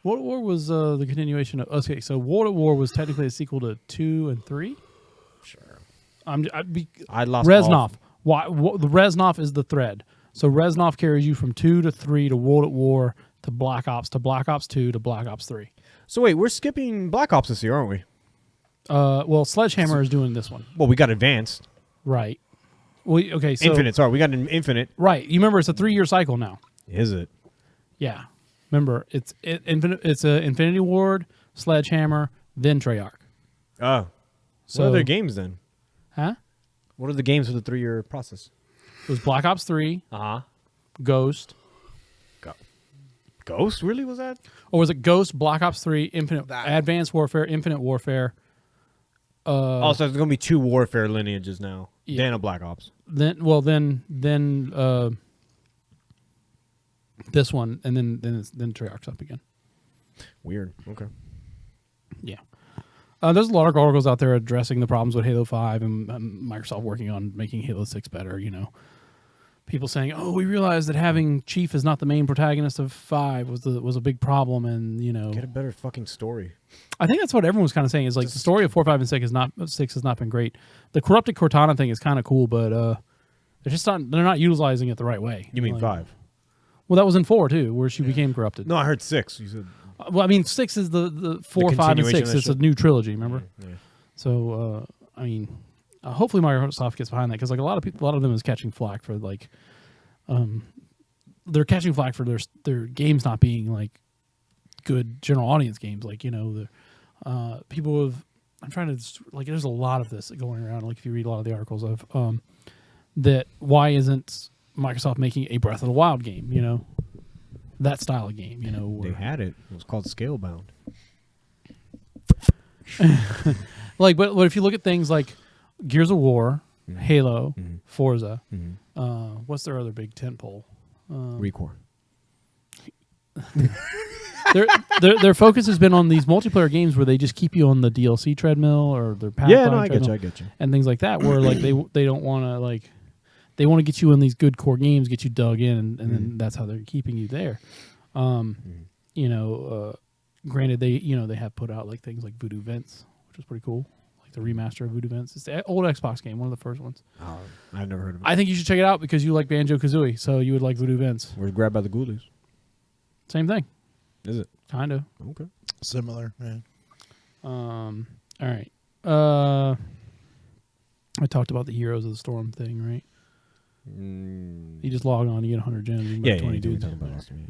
World at War was the continuation of. Okay, so World at War was technically a sequel to 2 and 3. Sure. I lost Reznov. The Reznov is the thread. So Reznov carries you from 2 to 3 to World at War to Black Ops 2 to Black Ops 3. So wait, we're skipping Black Ops this year, aren't we? Well, Sledgehammer is doing this one. Well, we got Advanced. Right. Well, okay, so Infinite, sorry. We got an Infinite. right. You remember it's a 3-year cycle now. Is it? Yeah. Remember, it's a Infinity Ward, Sledgehammer, then Treyarch. Oh. So, what are their games then? Huh? What are the games for the 3-year process? It was Black Ops 3, Uh-huh. Ghost. Ghost? Really was that? Or was it Ghost, Black Ops 3, Infinite, That. Advanced Warfare, Infinite Warfare? So there's going to be 2 Warfare lineages now. Yeah. Then a Black Ops. Then this one, and then Treyarch's up again. Weird. Okay. Yeah. There's a lot of articles out there addressing the problems with Halo 5 and Microsoft working on making Halo 6 better, you know. People saying, "Oh, we realized that having Chief is not the main protagonist of 5 was a big problem," and you know, Get a better fucking story. I think that's what everyone was kind of saying is like the story of 4, 5, and 6 has not been great. The corrupted Cortana thing is kind of cool, but they're not utilizing it the right way. You mean Like, 5? Well, that was in 4 too, where she became corrupted. No, I heard 6. You said Well, I mean 6 is the 4, 5, and continuation 6. of that It's a shit? new trilogy, remember? Yeah. So I mean, hopefully Microsoft gets behind that because like a lot of them is catching flack for like, they're catching flack for their games not being like good general audience games. Like you know the people have. I'm trying to like. There's a lot of this going around. Like if you read a lot of the articles of that, why isn't Microsoft making a Breath of the Wild game? You know, that style of game. You know, They had it. It was called Scalebound. like, but if you look at things like Gears of War, Halo, Forza, what's their other big tentpole? Recore. Their focus has been on these multiplayer games where they just keep you on the DLC treadmill or their Pathfinder Yeah, no, I treadmill get you. and things like that. Where like they don't want to like they want to get you in these good core games, get you dug in, and then that's how they're keeping you there. You know, granted they have put out like things like Voodoo Vents, which was pretty cool. Like the remaster of Voodoo Vents. It's the old Xbox game, one of the first ones. Oh, I've never heard of it. I think you should check it out because you like Banjo-Kazooie, so you would like Voodoo Vents. We're grabbed by the ghoulies. Same thing, Is it? kind of. Okay. Similar. Yeah. All right. I talked about the Heroes of the Storm thing, right? You just log on, you get 100 gems, you can Yeah, make 20 you dudes. talking about last time,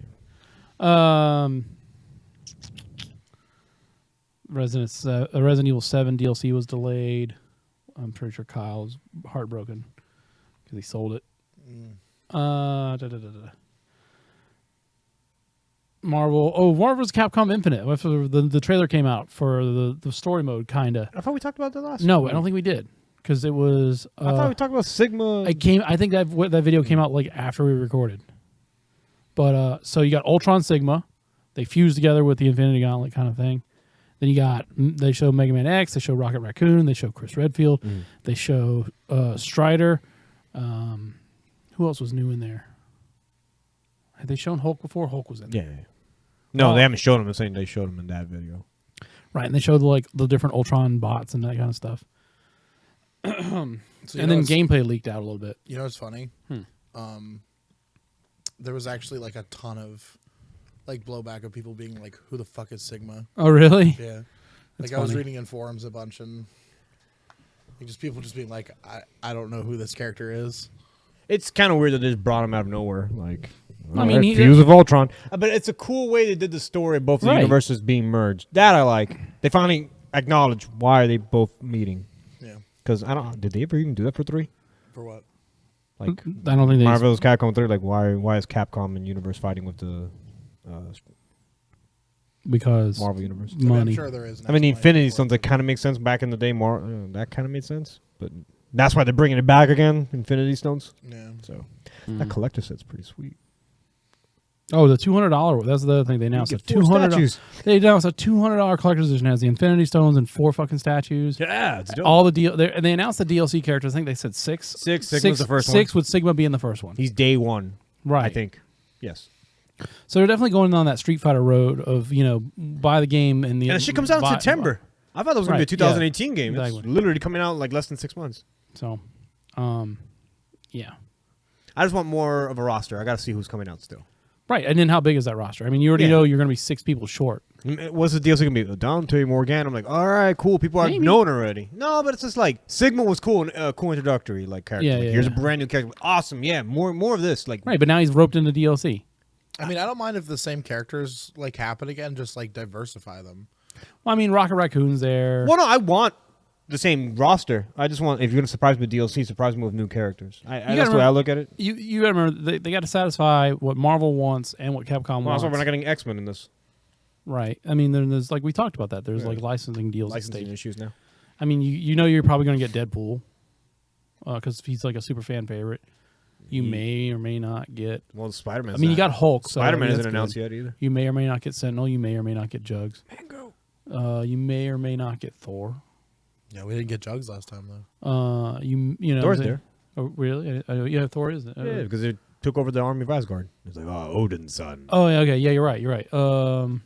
yeah. Resident Evil 7 DLC was delayed. I'm pretty sure Kyle's heartbroken because he sold it. Marvel's Capcom Infinite. After the trailer came out for the story mode, kinda. I thought we talked about that last No, week. I don't think we did because it was. I thought we talked about Sigma. I think that video came out like after we recorded. But so you got Ultron Sigma, they fused together with the Infinity Gauntlet kind of thing. Then they show Mega Man X, they show Rocket Raccoon, they show Chris Redfield, they show Strider. Who else was new in there? Had they shown Hulk before? Hulk was in there. Yeah. No, they haven't shown him. I'm saying they showed him in that video. Right, and they showed like the different Ultron bots and that kind of stuff. So And then gameplay leaked out a little bit. You know what's funny? There was actually like a ton of like blowback of people being like, "Who the fuck is Sigma?" Oh, really? Yeah, That's like I was funny. reading in forums a bunch and like, just people just being like, "I don't know who this character is." It's kind of weird that they just brought him out of nowhere. Like, I mean, he- Fuse of Ultron. But it's a cool way they did the story of both the Right. universes being merged. That I like. They finally acknowledge why are they both meeting. Yeah, Because I don't. Did they ever even do that for 3? for what? Like I don't think they. Marvel's Capcom 3. Like why is Capcom and Universe fighting with the because Marvel Universe. money. I'm sure there is. I mean, the Infinity Stones, that kind of makes sense. Back in the day, that kind of made sense. But that's why they're bringing it back again, Infinity Stones. Yeah. So that collector set's pretty sweet. Oh, the $200. That's the other thing they announced. You A get 4 $200. statues. They announced a $200 collector's edition has the Infinity Stones and 4 fucking statues. Yeah, it's dope. All the deal. And they announced the DLC characters. I think they said 6. Sigma's the first one. 6 with Sigma being the first one. He's day 1, Right. I think. Yes. So they're definitely going on that Street Fighter road of, buy the game and the. And the shit comes out in September. I thought that was going to be a 2018 game. Exactly. It's literally coming out in like less than 6 months. So, yeah. I just want more of a roster. I got to see who's coming out still. Right. And then how big is that roster? I mean, you already know you're going to be 6 people short. What's the DLC going to be? Dante, Morgan. I'm like, all right, cool. People are known already. No, but it's just like Sigma was cool, cool introductory like character. Yeah, like, yeah, here's yeah. a brand new character. Awesome. Yeah, more of this. Like, Right. But now he's roped into DLC. I mean, I don't mind if the same characters like happen again. Just like diversify them. Well, I mean, Rocket Raccoon's there. well, no, I want the same roster. I just want, if you're going to surprise me with DLC, surprise me with new characters. That's the way I look at it. You got to remember, they got to satisfy what Marvel wants and what Capcom Well, wants. also, we're not getting X-Men in this. Right. I mean, there's like we talked about that. There's like licensing deals. Licensing issues now. I mean, you're probably going to get Deadpool because he's like a super fan favorite. You may or may not get. Well, Spider-Man. I mean, you got Hulk. So Spider-Man that's isn't announced good. yet either. You may or may not get Sentinel. You may or may not get Jugs. Mango. You may or may not get Thor. Yeah, we didn't get Jugs last time though. You know. Thor's there. Oh, really? Yeah, Thor is there. Yeah, because they took over the army of Asgard. It's like, oh, Odin's son. Oh, yeah, okay. Yeah, you're right. You're right.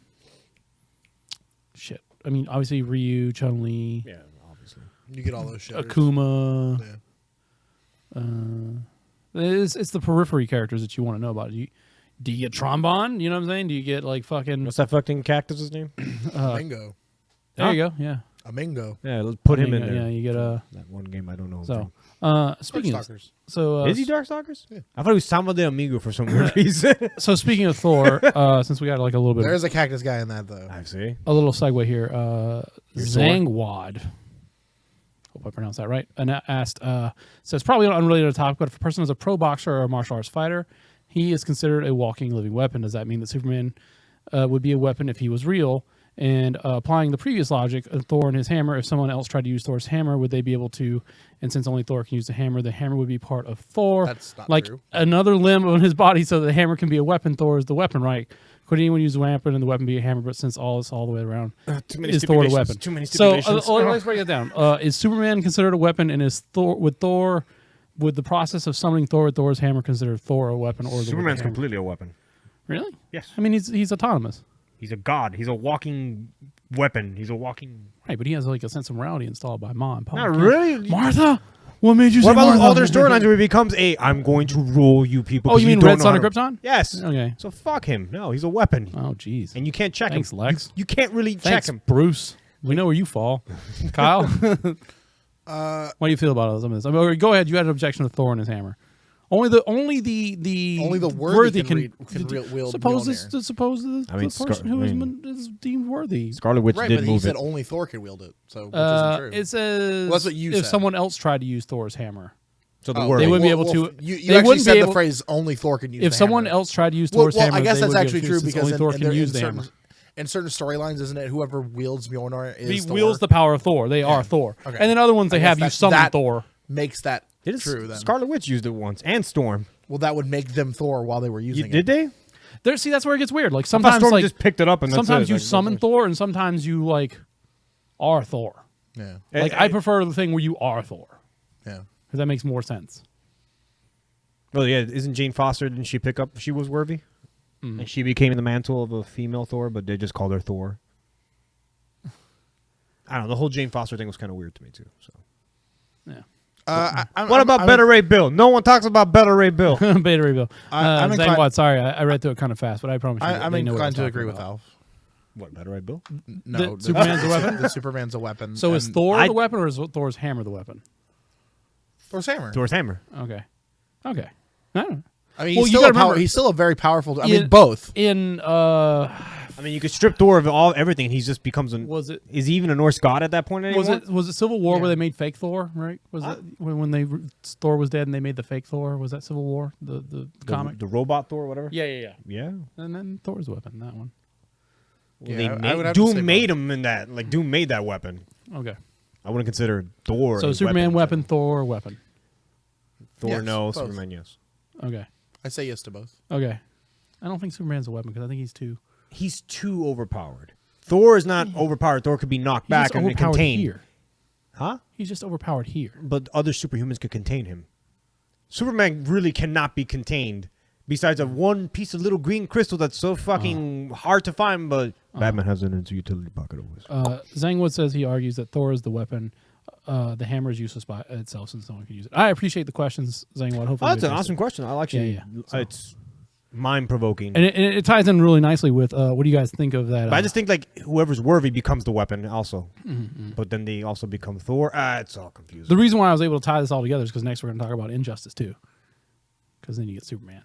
Shit. I mean, obviously Ryu, Chun-Li, Yeah, obviously. You get all those shit. Akuma. Yeah. It's the periphery characters that you want to know about. Do you get Trombone? You know what I'm saying? Do you get like fucking? What's that fucking cactus's name? Mingo. There you go. Yeah. A Mingo. Yeah, let's put him in Yeah, there. you get a. That one game I don't know. So, speaking of, Darkstalkers. so is he Darkstalkers? Yeah. I thought he was Sama de Amigo for some weird reason. so speaking of Thor, since we got like a little bit, There's a cactus guy in that though. I see. a little segue here. Your Zangwad. Hope I pronounced that right. And asked, says probably unrelated to the topic, but if a person is a pro boxer or a martial arts fighter, he is considered a walking, living weapon. Does that mean that Superman would be a weapon if he was real? And applying the previous logic of Thor and his hammer, if someone else tried to use Thor's hammer, would they be able to? And since only Thor can use the hammer would be part of Thor. That's not like true. another limb on his body, so the hammer can be a weapon. Thor is the weapon, right? Could anyone use a weapon and the weapon be a hammer? But since all the way around, Too many is Thor the stipulations. weapon? Too many So stipulations. let's break it down. Is Superman considered a weapon, and is Thor would the process of summoning Thor with Thor's hammer consider Thor a weapon, or Superman's the hammer? completely a weapon. Really? Yes. I mean, he's autonomous, He's a god. He's a walking weapon. He's a walking. right? But he has like a sense of morality installed by Ma and Pa. Not really. Martha, what made you? What say about Martha? all their storylines where he becomes I'm going to rule you people? Oh, 'cause you mean don't Red know Son how of to-" Krypton? Yes. Okay. So fuck him. No, he's a weapon. Oh, jeez. And you can't check Thanks, him. Lex. You can't really check Thanks, him. Bruce. We know where you fall, Kyle. What do you feel about some of this? I mean, go ahead. You had an objection to Thor and his hammer. Only the worthy can wield suppose Mjolnir. this, suppose the, I mean, the person who is deemed worthy. Scarlet Witch Right, did but he move said it. only Thor could wield it, so which isn't true. It says Well, that's what you if said. someone else tried to use Thor's hammer. So the Oh, word. They wouldn't be able well, to. You they actually wouldn't said be the able- phrase "only Thor can use." If the someone hammer. else tried to use Thor's hammer, I guess they that's wouldn't be actually able to true use it, since because only Thor can use the certain, hammer. in certain storylines, isn't it? Whoever wields Mjolnir is He Thor. wields the power of Thor. They are Thor. Okay. And then other ones they I guess have you that- summon that Thor. makes that Didn't true. Then Scarlet Witch used it once, and Storm. well, that would make them Thor while they were using it. Did they? See, that's where it gets weird. Like I thought sometimes, Storm like just picked it up and that's sometimes it. you Like, summon that's- Thor, and sometimes you like are Thor. Yeah, Like I prefer the thing where you are Thor yeah. because that makes more sense. Well, yeah. Isn't Jane Foster? Didn't she pick up? She was worthy, and she became the mantle of a female Thor, but they just called her Thor. I don't know. The whole Jane Foster thing was kind of weird to me too. So. Yeah. What about Better Ray Bill? No one talks about Better Ray Bill. Beta Reveal. I'm Zangwad, inclined- sorry, I read through it kind of fast, but I promise you, I'm they know what inclined to I'm agree talking with about. Alf. What, Better Ray Bill? No, That Superman's a weapon? The Superman's a weapon. So is and Thor the weapon, or is Thor's hammer the weapon? Thor's hammer? Thor's hammer. Okay. I don't know. I mean, Well, he's you still gotta remember- he's still a very powerful. I In- mean, both. In I mean, you could strip Thor of everything. And he just becomes an. was it Is he even a Norse god at that point anymore? was it Civil War Yeah. where they made fake Thor? Right? Was it when Thor was dead and they made the fake Thor? Was that Civil War? The comic? the robot Thor, whatever. Yeah. Yeah. And then Thor's weapon, that one. I would have to say Doom made both. him in that. Like Doom made that weapon. Okay. I wouldn't consider Thor. So a Superman weapon. weapon, Thor weapon. Thor Yes, no, both. Superman yes. Okay. I say yes to both. Okay. I don't think Superman's a weapon because I think he's too. He's too overpowered. Thor is not overpowered. Thor could be knocked He's back just and overpowered contained. here. Huh? He's just overpowered here. But other superhumans could contain him. Superman really cannot be contained. Besides of one piece of little green crystal that's so fucking hard to find, but Batman has it in his utility pocket always. Zangwood says he argues that Thor is the weapon. The hammer is useless by itself since no one can use it. I appreciate the questions, Zangwood. Hopefully, That's an awesome question. I actually, Yeah. So- it's mind provoking. and it ties in really nicely with what do you guys think of that? But I just think like whoever's worthy becomes the weapon also. But then they also become Thor. It's all confusing. the reason why I was able to tie this all together is because next we're going to talk about Injustice too, because then you get Superman.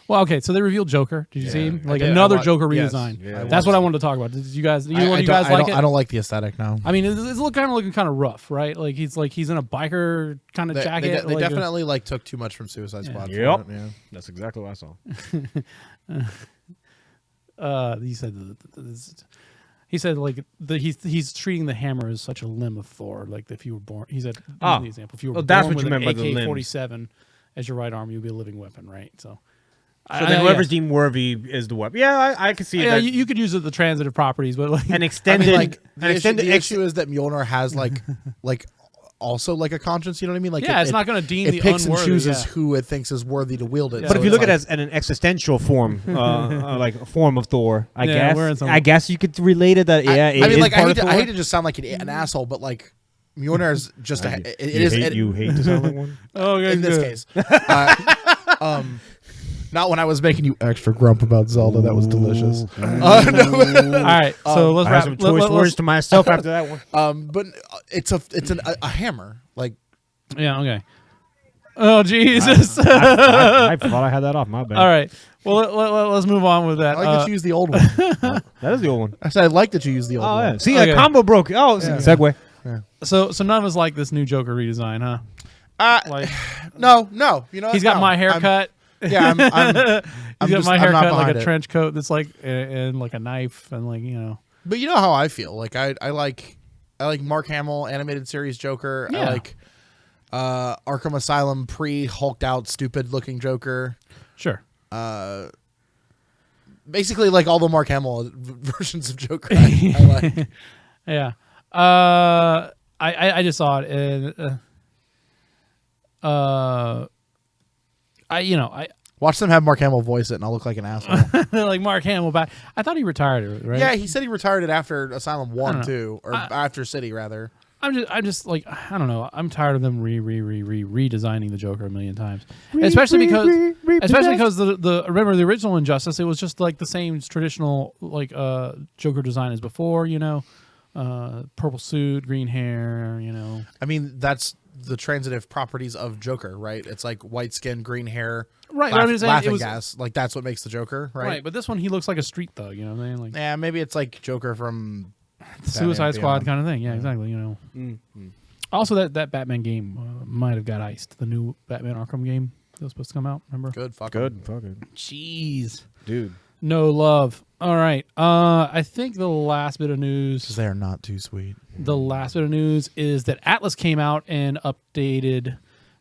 Well, okay, so they revealed Joker. Did you see him? Like did. another I wa- Joker yes. redesign. Yeah, That's what I wanted to talk about. Did you guys? You I guys like it? I don't like the aesthetic now. I mean, it's looking kind of rough, right? Like he's in a biker kind of jacket. They like definitely like took too much from Suicide Squad. for Yep. it, yeah. That's exactly what I saw. He said he said like he's treating the hammer as such a limb of Thor. Like if you were born, he said the example. If you were Oh, that's born what with you an meant by the limbs. AK-47 as your right arm, you'd be a living weapon, right? So. So then whoever's deemed worthy is the weapon. Yeah, I can see Yeah, that. you could use the transitive properties, but like An I mean, extended, like an the extended issue is that Mjolnir has like also like a conscience. You know what I mean? Like yeah, it's not going to deem it the picks and unworthy. chooses Yeah. who it thinks is worthy to wield it. Yeah. But So if you it's look at it like- as an existential form, like a form of Thor, Yeah, we're in some- I guess you could relate it that. Yeah, it I mean, is like part I of hate, Thor. I hate to just sound like an asshole, but like Mjolnir is just a. It is You hate to sound like one. Oh, okay, in this good. case. Not when I was making you extra grump about Zelda. That was delicious. All right, so let's I had wrap. some choice words to myself after that one. But it's a hammer. Like Yeah, okay. Oh Jesus! I thought I had that off. My bad. All right. Well, let's move on with that. I like that you used the old one. That is the old one. I said I like that you used the old Oh one. yeah. See, Okay. a combo broke. Oh, segue. So none of us like this new Joker redesign, huh? Like No. You know he's got no. my haircut. I'm He's got just- my I'm not haircut like behind a it. trench coat that's like and like a knife and like But you know how I feel. Like I like Mark Hamill animated series Joker. Yeah. I like Arkham Asylum pre hulked out stupid looking Joker. Sure. Basically like all the Mark Hamill versions of Joker I like. Yeah. I just saw it and I Watch them have Mark Hamill voice it and I'll look like an asshole. like Mark Hamill back. I thought he retired, right? Yeah, he said he retired it after Asylum I 1 don't know. too. Or after City rather. I'm just like I don't know. I'm tired of them redesigning the Joker a million times, especially because the remember the original Injustice, it was just like the same traditional like Joker design as before. Purple suit, green hair. I mean, that's the transitive properties of Joker, right? It's like white skin, green hair, Right, but I'm just saying, laughing it was- gas. Like that's what makes the Joker, right? Right, but this one he looks like a street thug. You know what I mean? Like Yeah, maybe it's like Joker from Suicide Squad Beyond. kind of thing. Yeah, exactly. Also, that Batman game might have got iced. The new Batman Arkham game that was supposed to come out. Remember? Good, fuck Good. Fucking Jeez. dude. No love. All right. I think the last bit of news. because they are not too sweet. The last bit of news is that Atlas came out and updated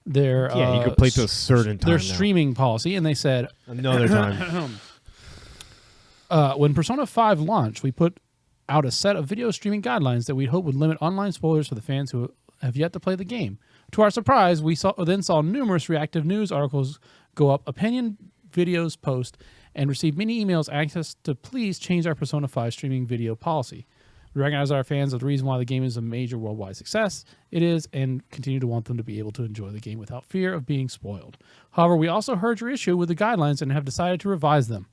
their Yeah, you can play to a certain time. their now. streaming policy, and they said Another time. when Persona 5 launched, we put out a set of video streaming guidelines that we hope would limit online spoilers for the fans who have yet to play the game. To our surprise, we then saw numerous reactive news articles go up, opinion videos post, and received many emails asking us to please change our Persona 5 streaming video policy. We recognize our fans of the reason why the game is a major worldwide success it is, and continue to want them to be able to enjoy the game without fear of being spoiled. However, we also heard your issue with the guidelines and have decided to revise them.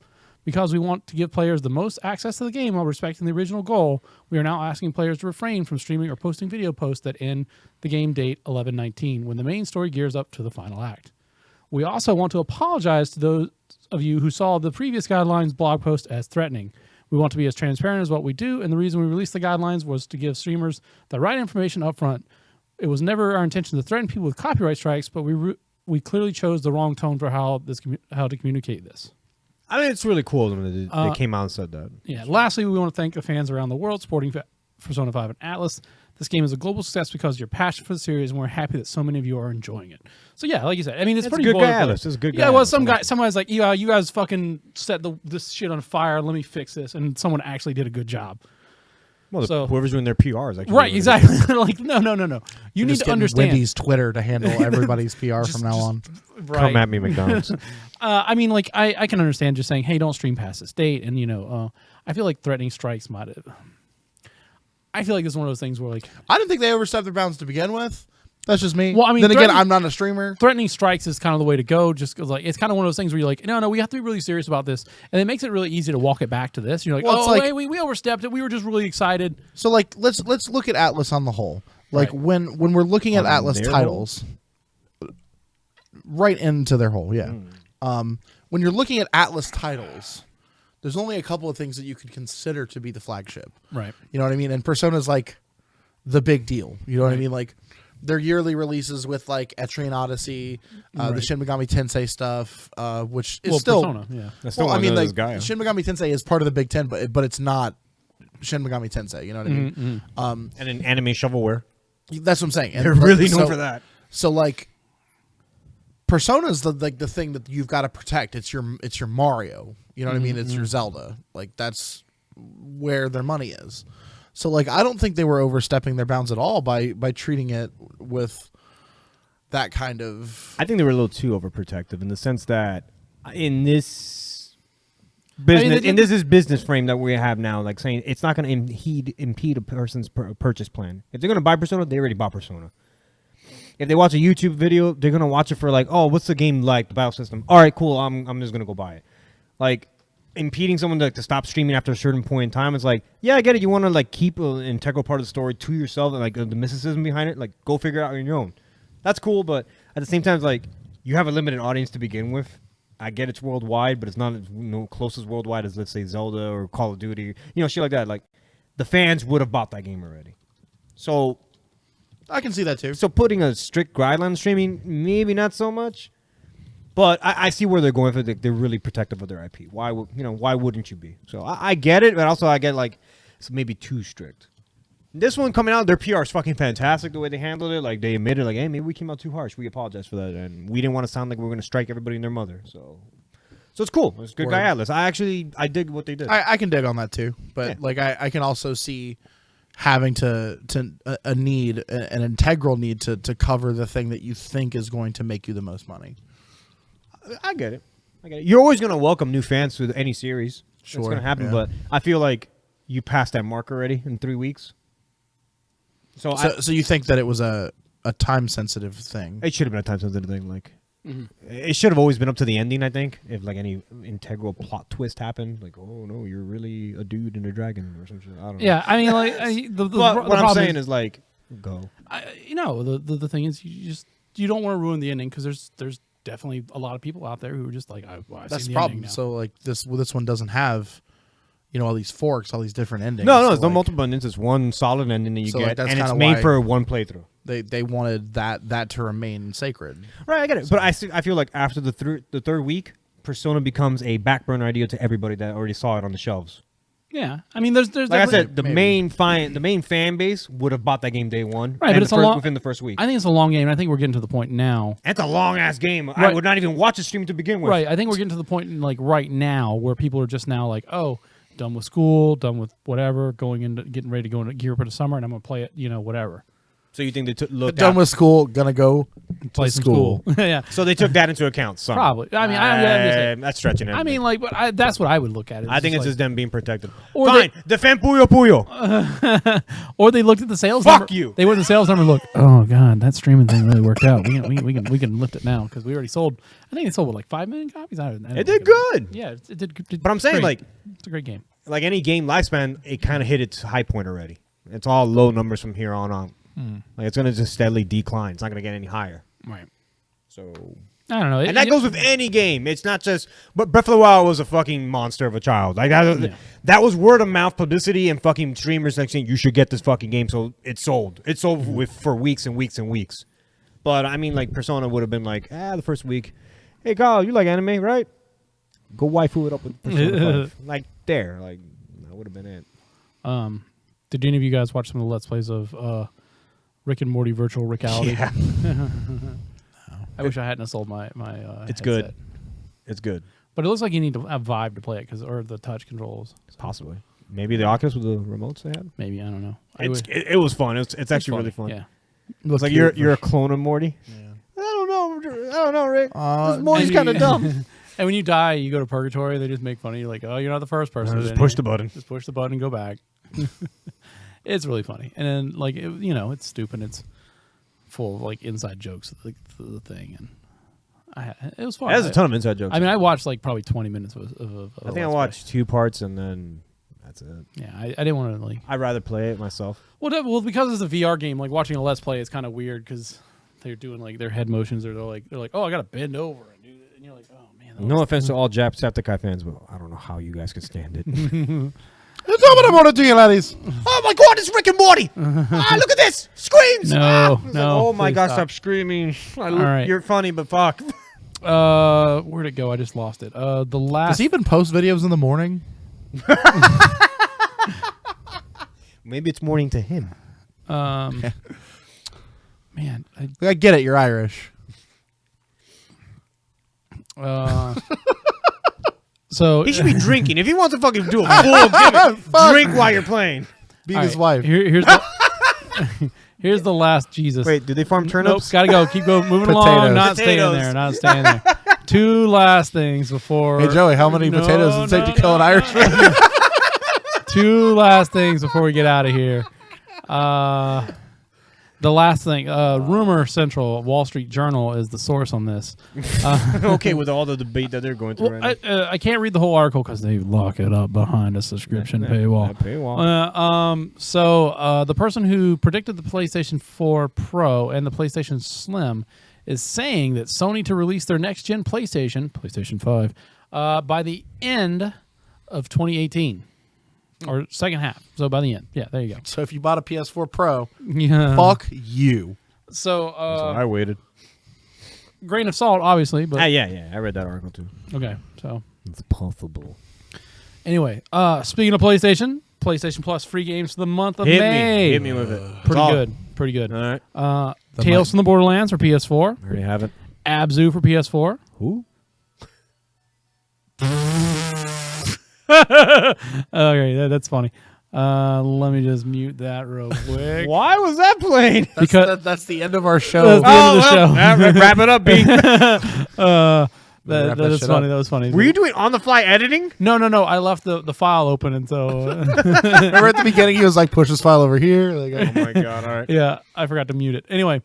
Because we want to give players the most access to the game while respecting the original goal, we are now asking players to refrain from streaming or posting video posts that end the game date 11/19 when the main story gears up to the final act. We also want to apologize to those of you who saw the previous guidelines blog post as threatening. We want to be as transparent as what we do, and the reason we released the guidelines was to give streamers the right information up front. It was never our intention to threaten people with copyright strikes, but we clearly chose the wrong tone for how to communicate this. I mean, it's really cool that they came out and said that. Yeah. Lastly, we want to thank the fans around the world supporting Persona 5 and Atlas. This game is a global success because of your passion for the series, and we're happy that so many of you are enjoying it. So yeah, like you said, I mean, it's pretty good boilerplate. guy, Atlas. It's a good guy. Yeah, well, somebody's like, yeah, you guys fucking set this shit on fire. Let me fix this, and someone actually did a good job. Well, whoever's doing their PR is actually right, exactly. They're like, no. You need to understand. Wendy's Twitter to handle everybody's PR from now on. Right. Come at me, McDonald's. I mean, like, I can understand just saying, hey, don't stream past this date, and I feel like threatening strikes might have. I feel like this is one of those things where, like, I didn't think they overstepped their bounds to begin with. That's just me. Well, I mean, then again, I'm not a streamer. Threatening strikes is kind of the way to go, just because, like, it's kind of one of those things where you're like, no, we have to be really serious about this, and it makes it really easy to walk it back to this. You're like, Well, it's like, wait, we overstepped it. We were just really excited. So, like, let's look at Atlas on the whole. Like, when we're looking at Atlas titles, right into their hole, yeah. When you're looking at Atlas titles, there's only a couple of things that you could consider to be the flagship. Right. You know what I mean? And Persona's like the big deal. You know what I mean? Like their yearly releases with like Etrian Odyssey, the Shin Megami Tensei stuff, which is still Persona, yeah. That's still I mean, like Gaia. Shin Megami Tensei is part of the Big Ten, but it's not Shin Megami Tensei. You know what I mean? And an anime shovelware. That's what I'm saying. And They're really known for that. So like, Persona's the thing that you've got to protect. It's your Mario. You know what I mean? It's your Zelda. Like that's where their money is. So like, I don't think they were overstepping their bounds at all by treating it with that kind of. I think they were a little too overprotective in the sense that in this business, in this business frame that we have now, like saying it's not going to impede a person's purchase plan. If they're going to buy Persona, they already bought Persona. If they watch a YouTube video, they're going to watch it for like, oh, what's the game like, the battle system? All right, cool, I'm just going to go buy it. Like, impeding someone to stop streaming after a certain point in time is like, yeah, I get it. You want to like keep an integral part of the story to yourself and like the mysticism behind it. Like, go figure it out on your own. That's cool, but at the same time, it's like you have a limited audience to begin with. I get it's worldwide, but it's not close as worldwide as let's say Zelda or Call of Duty, shit like that. Like, the fans would have bought that game already. So I can see that too. So putting a strict guideline on streaming, maybe not so much. But I see where they're going for. They're really protective of their IP. Why wouldn't you be? So I get it, but also I get like it's maybe too strict. This one coming out, their PR is fucking fantastic. The way they handled it, like they admitted, like, hey, maybe we came out too harsh. We apologize for that, and we didn't want to sound like we were going to strike everybody and their mother. So it's cool. It's good guy Atlas. I dig what they did. I can dig on that too, but like I can also see having to a need, an integral need to cover the thing that you think is going to make you the most money. I get it. You're always going to welcome new fans to any series. Sure, it's going to happen, but I feel like you passed that mark already in 3 weeks. So you think that it was a time-sensitive thing? It should have been a time-sensitive thing. Like, it should have always been up to the ending, I think, if like any integral plot twist happened. Like, oh, no, you're really a dude and a dragon or something. I don't know. Yeah, I mean, like, what I'm saying is like, go. The thing is, you don't want to ruin the ending because there's definitely a lot of people out there who are just like, that's the problem. So like this one doesn't have, all these forks, all these different endings. No, it's no multiple endings. It's one solid ending that you get, and it's made for one playthrough. They wanted that to remain sacred. Right, I get it. But I feel like after the third week, Persona becomes a back burner idea to everybody that already saw it on the shelves. Yeah, I mean, there's like I said, the main fan base would have bought that game day one, right? But it's within the first week. I think it's a long game, and I think we're getting to the point now. It's a long ass game. Right. I would not even watch the stream to begin with. Right, I think we're getting to the point like right now where people are just now like, oh, done with school, done with whatever, getting ready to go into gear up for the summer, and I'm gonna play it, whatever. So you think they looked done with school, gonna go play school? Yeah. So they took that into account. Probably. I mean, that's stretching it. I mean, like, but that's what I would look at it. I think it's just them being protected. Or fine, defend Puyo Puyo. Or they looked at the sales. Fuck number. you. They went to the sales number and looked. Oh god, that streaming thing really worked out. We can lift it now because we already sold. I think they sold like 5 million copies. It did good. Yeah, it did. But I'm saying, great. like, it's a great game. Like any game lifespan, it kind of hit its high point already. It's all low numbers from here on out. Like, it's going to just steadily decline. It's not going to get any higher. Right. So I don't know. And that goes with any game. It's not just... But Breath of the Wild was a fucking monster of a child. Like that was word of mouth publicity and fucking streamers like saying, you should get this fucking game. So it sold. It sold for weeks and weeks and weeks. But, I mean, like, Persona would have been like, the first week, hey, Kyle, you like anime, right? Go waifu it up with Persona 5. Like there, like that would have been it. Did any of you guys watch some of the Let's Plays of Rick and Morty Virtual Reality? Yeah. I wish I hadn't sold my It's headset. good. It's good. But it looks like you need to have Vive to play it, or the touch controls. Possibly. Maybe the Oculus with the remotes they had. Maybe, I don't know. It was fun. It's actually really fun. Yeah. It's like you're a clone of Morty. Yeah. I don't know, Rick. This Morty's kind of dumb. And when you die, you go to purgatory. They just make fun of you, like, "Oh, you're not the first person." Just push the button. Just push the button and go back. It's really funny, and then like it's stupid. It's full of like inside jokes, like the thing, and it was fun. It has a ton of inside jokes. I mean, I watched like probably 20 minutes of I think I watched 2 parts and then that's it. Yeah, I didn't want to like. I'd rather play it myself. Well, because it's a VR game, like watching a Let's Play is kind of weird because they're doing like their head motions, or they're like, "Oh, I gotta bend over and do it," and you're like, "Oh man." No offense to all Jacksepticeye fans, but I don't know how you guys could stand it. That's not what I want to do, laddies. Oh my God, it's Rick and Morty! Look at this! Screams! No, Like, no. oh my please God, stop screaming! right. You're funny, but fuck. Where'd it go? I just lost it. The last. Does he even post videos in the morning? Maybe it's morning to him. Man, I get it. You're Irish. So He should be drinking. If he wants to fucking do a full gimmick, drink while you're playing. Beat all his right, wife. Here's the here's the last Jesus. Wait, do they farm Nope, turnips? gotta go. Keep going. Moving along. Potatoes. Not staying Potatoes. there. Not staying there. 2 last things before. Hey Joey, how many potatoes does it take to kill an Irishman? 2 last things before we get out of here. The last thing, Rumor Central, Wall Street Journal is the source on this. Okay, with all the debate that they're going through right now. I can't read the whole article because they lock it up behind a subscription paywall. So the person who predicted the PlayStation 4 Pro and the PlayStation Slim is saying that Sony to release their next-gen PlayStation 5, by the end of 2018. Or second half. So by the end. Yeah, there you go. So if you bought a PS4 Pro, Yeah. fuck you. So, I waited. grain of salt, obviously, but Yeah. I read that article too. okay. So It's possible. anyway, speaking of PlayStation Plus free games for the month of May. Hit me with it. Pretty good. All right. Tales from the Borderlands for PS4. I already have it. Abzu for PS4. Who? Okay, that's funny. Let me just mute that real quick. Why was that playing? That's the end of our show. That's the end of the show. Wrap it up, B. That was funny. That was funny. Were you doing on-the-fly editing? No. I left the file open, and so Remember at the beginning, he was like, push this file over here. Like, Oh my God! All right. yeah, I forgot to mute it. Anyway,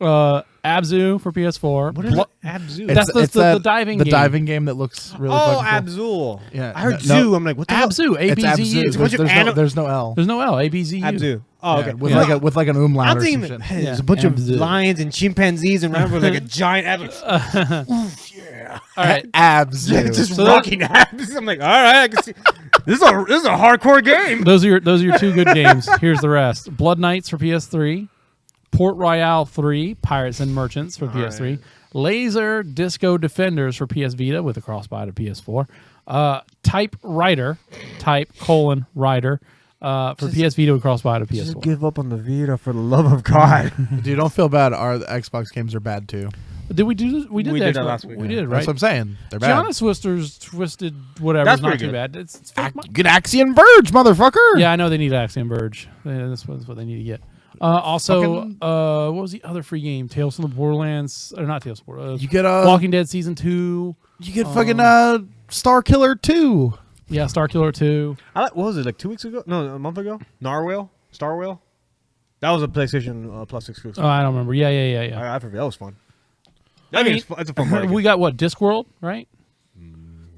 Abzu for PS4. What is Abzu? That's the diving the game. diving game that looks really Oh, fucking cool. Abzul. Yeah. I heard No, zoo. I'm like, what the hell? Abzu. It's ABZU. Abzu. There's no L. There's no L. ABZU. Abzu. Oh, okay. Yeah, with like an umlaut I'm or some thinking shit. there's Yeah, a bunch Abzu. of lions and chimpanzees and around with like a giant All right. Abs. just So rocking abs. I'm like, all right, I can see. This is a hardcore game. Those are your 2 good games. Here's the rest. Blood Knights for PS3. Port Royale 3, Pirates and Merchants for PS3. right. Laser Disco Defenders for PS Vita with a crossbuy to PS4. Type Rider for PS Vita with crossbuy to Just PS4. give up on the Vita for the love of God. Dude, don't feel bad. The Xbox games are bad too. Did we do this? We did We the did that Xbox. last week, We yeah. did, right? That's what I'm saying. They're bad. Gianna Twister's Twisted whatever That's is not pretty too good. bad. It's fake money. Get Axiom Verge, motherfucker. Yeah, I know they need Axiom Verge. That's what they need to get. Also, Fucking- what was the other free game? Tales from the Borderlands, or not Tales from the Borderlands? You get Walking Dead Season 2. You get fucking Star Killer 2. Yeah, Star Killer 2. What was it, like 2 weeks ago? No, a month ago? Narwhal? Star Whale? That was a PlayStation Plus exclusive. Oh, I don't remember. Yeah. I forget. That was fun. I mean, it's a fun party. we got what? Discworld, right?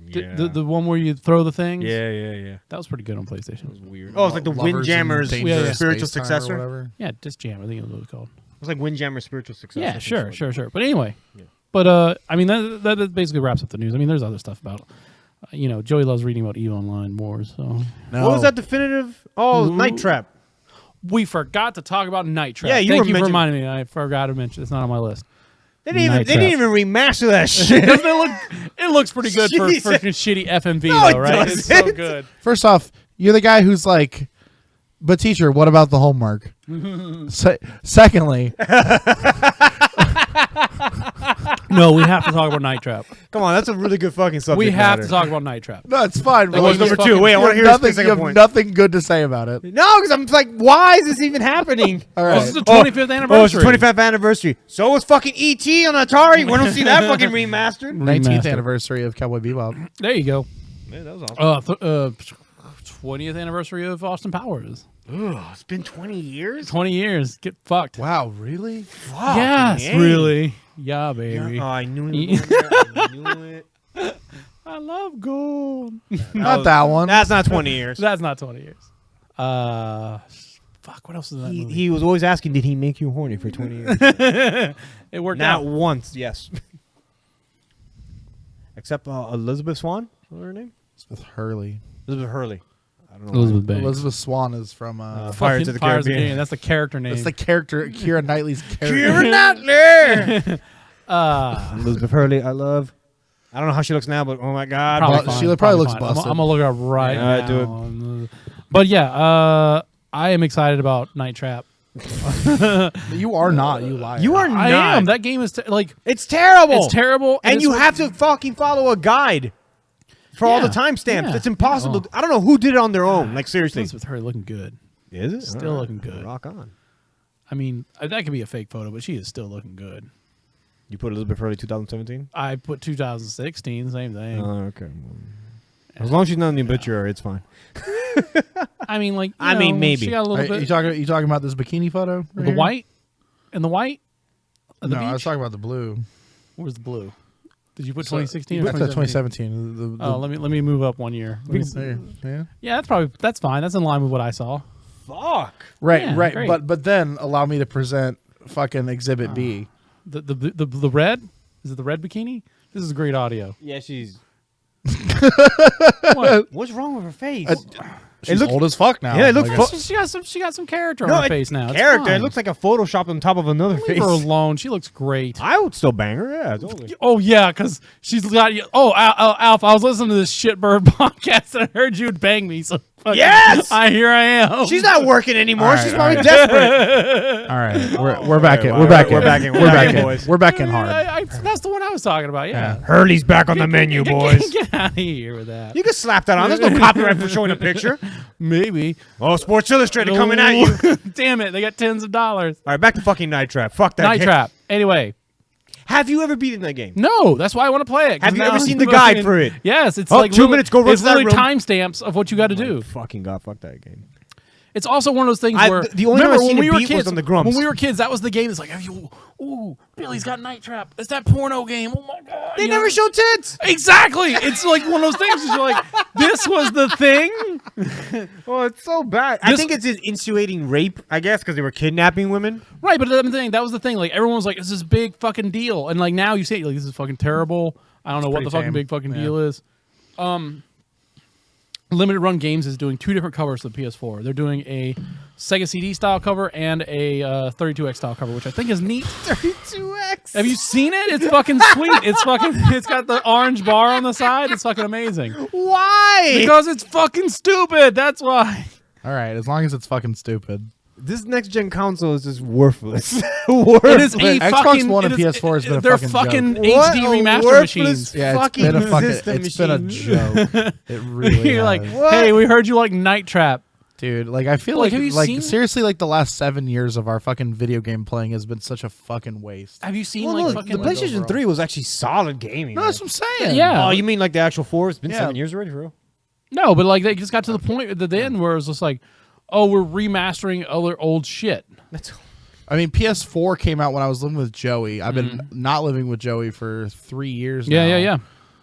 Yeah. The one where you throw the things. Yeah. That was pretty good on It PlayStation. was weird. Oh, it's like the Lovers in Windjammer's Dangerous spiritual Space Time or successor. whatever. Yeah, Disc Jam. I think it was what it was called. It's like Windjammer's spiritual successor. Yeah, I think so. sure. But anyway, Yeah. but I mean that basically wraps up the news. I mean, there's other stuff about. Joey loves reading about EVE Online more. So No. What was that definitive? Oh, Ooh. Night Trap. we forgot to talk about Night Trap. Yeah, you Thank were you for mentioning- reminding me. I forgot to mention. It's not on my list. They didn't even remaster that shit. Doesn't it look? It looks pretty good for Jesus. shitty FMV No, though, it right? It's so doesn't. good. First off, you're the guy who's like, but teacher, what about the homework? Secondly, No, we have to talk about Night Trap. Come on, that's a really good fucking subject. We have matter. to talk about Night Trap. no, it's fine. That but was you number Number two. Wait, I want to hear have his nothing, you second have point. nothing good to say about it. No, because I'm like, why is this even happening? All This is right. the 25th anniversary. Oh, it's the 25th anniversary. So was fucking E.T. on Atari. We don't see that fucking remastered. 19th Remastered. anniversary of Cowboy Bebop. There you go. Man, that was awesome. 20th anniversary of Austin Powers. Ugh, it's been 20 years? 20 years. Get fucked. Wow, really? Fuck, Yes, man. really. Yeah, baby. Oh, I knew it. was going there. I knew it. I love gold. Not that one. That's not 20 years. That's not 20 years. Fuck. What else is in that movie? He was always asking, did he make you horny for 20 years? It worked Not out. once, yes. Except Elizabeth Swan. What's her name? With Hurley. Elizabeth Hurley. I don't know. Elizabeth Banks. Elizabeth Swan is from. Pirates Fucking of the Pirates Caribbean. That's the character name. that's the character, Keira Knightley's character. Keira uh, Elizabeth Hurley, I love. I don't know how she looks now, but oh my god. probably Well, fine, she probably looks fine. busted. I'm gonna look it up right Yeah, now. do But yeah, I am excited about Night Trap. You are not. You liar. You are not. I am. That game is like It's terrible. it's terrible, And it's you like- have to fucking follow a guide for all the Yeah, timestamps. yeah. It's impossible. Oh. I don't know who did it on their own. Like seriously. Elizabeth Hurley looking good. Is it? Still looking good. Rock on. I mean, that could be a fake photo, but she is still looking good. You put Elizabeth Hurley 2017? I put 2016, same thing. Oh, okay. As long as she's not in the obituary, it's fine. I mean, like, I mean, maybe. she got a little Are bit. you talking about this bikini photo? right The here? white and the white. Of the No, I was beach? talking about the blue. Where's the blue? Did you put 2016 or That's 2017? 2017. Oh, let me move up one year. Let me see. Yeah. Yeah, that's fine. That's in line with what I saw. Fuck. Right, Yeah, right. great. But then allow me to present fucking Exhibit B. The red, is it the red bikini? This is great audio. Yeah, she's. What? What's wrong with her face? She's looks- old as fuck now. Yeah, it looks Like, fu- She got some character No, on her it- face now. It's character. fine. It looks like a Photoshop on top of another Leave face. her alone. She looks great. I would still bang her. Yeah, totally. Oh yeah, because she's got. Oh, Alf, I was listening to this shitbird podcast and I heard you'd bang me. So fucking- Yes! here I am. She's not working anymore. All right, She's all probably right. desperate. all right, we're back in. wow, We're back in. we're back in. We're We're back back in, in. boys. We're back in hard. That's the one I was talking about. Yeah. Hurley's back on the menu, boys. Get out of here with that. You can slap that on. There's no copyright for showing a picture. Maybe. Oh, Sports Illustrated coming at you. Damn it! They got tens of dollars. All right, back to fucking Night Trap. Fuck that Night game. Trap. Anyway, Have you ever beaten that game? no, that's why I want to play it. 'cause Have you now ever seen I'm the guide fucking- for it? Yes, it's Oh, like 2 minutes, go run It's to that literally room. timestamps of what you got to do. Fucking God, fuck that game. It's also one of those things I- where the only time remember I've when seen we it were beat was kids on the Grumps. When we were kids, that was the game. It's like, have you? Ooh, Billy's got Night Trap. It's that porno game. Oh my god! They You never know? show tits. Exactly. It's like one of those things. You're like, this was the thing, Oh, it's so bad. I This- think it's insinuating rape, I guess, because they were kidnapping women. right? But the thing that was the thing. Like everyone was like, "It's this big fucking deal," and like now you say, like, "This is fucking terrible." I don't know what pretty the fucking tame. big fucking Yeah. deal is. Limited Run Games is doing 2 different covers for the PS4. They're doing a Sega CD style cover and a 32X style cover, which I think is neat. 32X. Have you seen it? It's fucking sweet. It's got the orange bar on the side. It's fucking amazing. Why? Because it's fucking stupid. That's why. All right, as long as it's fucking stupid. This next gen console is just worthless. It is a Xbox fucking One and it is- PS4 has been a they're fucking fucking What HD a remaster worthless machines. Yeah, it's fucking been a fucking. system It's been a machine. joke. It really. You're like, has. What? hey, we heard you like Night Trap. dude. Like, I feel Like, like, have you like seen- seriously, like the last 7 years of our fucking video game playing has been such a fucking waste. Have you seen Well, like look, fucking the like, PlayStation overall? 3 was actually solid gaming. No, right? that's what I'm saying. Yeah. Oh, you mean like the actual 4? It's been Yeah. 7 years already, for real? No, but like they just got to the point at the end where it was just like, oh, we're remastering other old shit. That's I mean, PS4 came out when I was living with Joey. I've been not living with Joey for 3 years now. Yeah.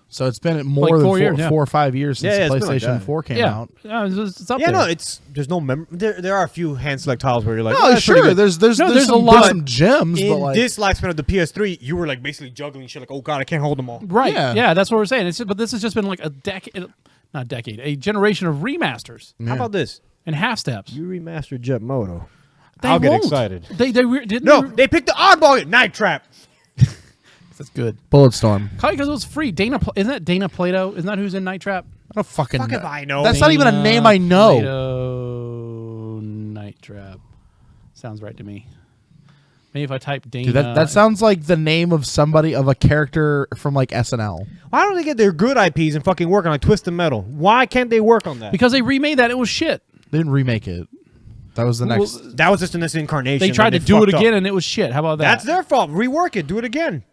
So it's been more Like than 4 years, yeah. 4 or 5 years since Yeah, it's been like PlayStation that. 4 came Yeah. out. Yeah, it's up yeah, there. no, it's there's no there are a few hand select titles where you're like, No, oh, that's pretty sure. good. There's No, there's some, a lot. some gems, In but like this lifespan of the PS3, you were like basically juggling shit like, oh god, I can't hold them all. Right. Yeah. Yeah, that's what we're saying. It's just, but this has just been like a decade, not decade, a generation of remasters How about this? and half steps. You remastered Jet Moto. They I'll get won't. excited. They didn't. No, they picked the oddball Night Trap. That's good. Bulletstorm. Probably because it was free. Isn't that Dana Plato? Isn't that who's in Night Trap? I don't fucking Fuck know. if I know. That's not even a name I know. Plato Night Trap. Sounds right to me. Maybe if I type Dana. Dude, that sounds like the name of somebody of a character from like SNL. Why don't they get their good IPs and fucking work on like Twisted Metal? Why can't they work on that? Because they remade that. It was shit. They didn't remake it. That was the next. That was just in this incarnation. They tried to do it fucked again up. and it was shit. How about that? That's their fault. Rework it. Do it again.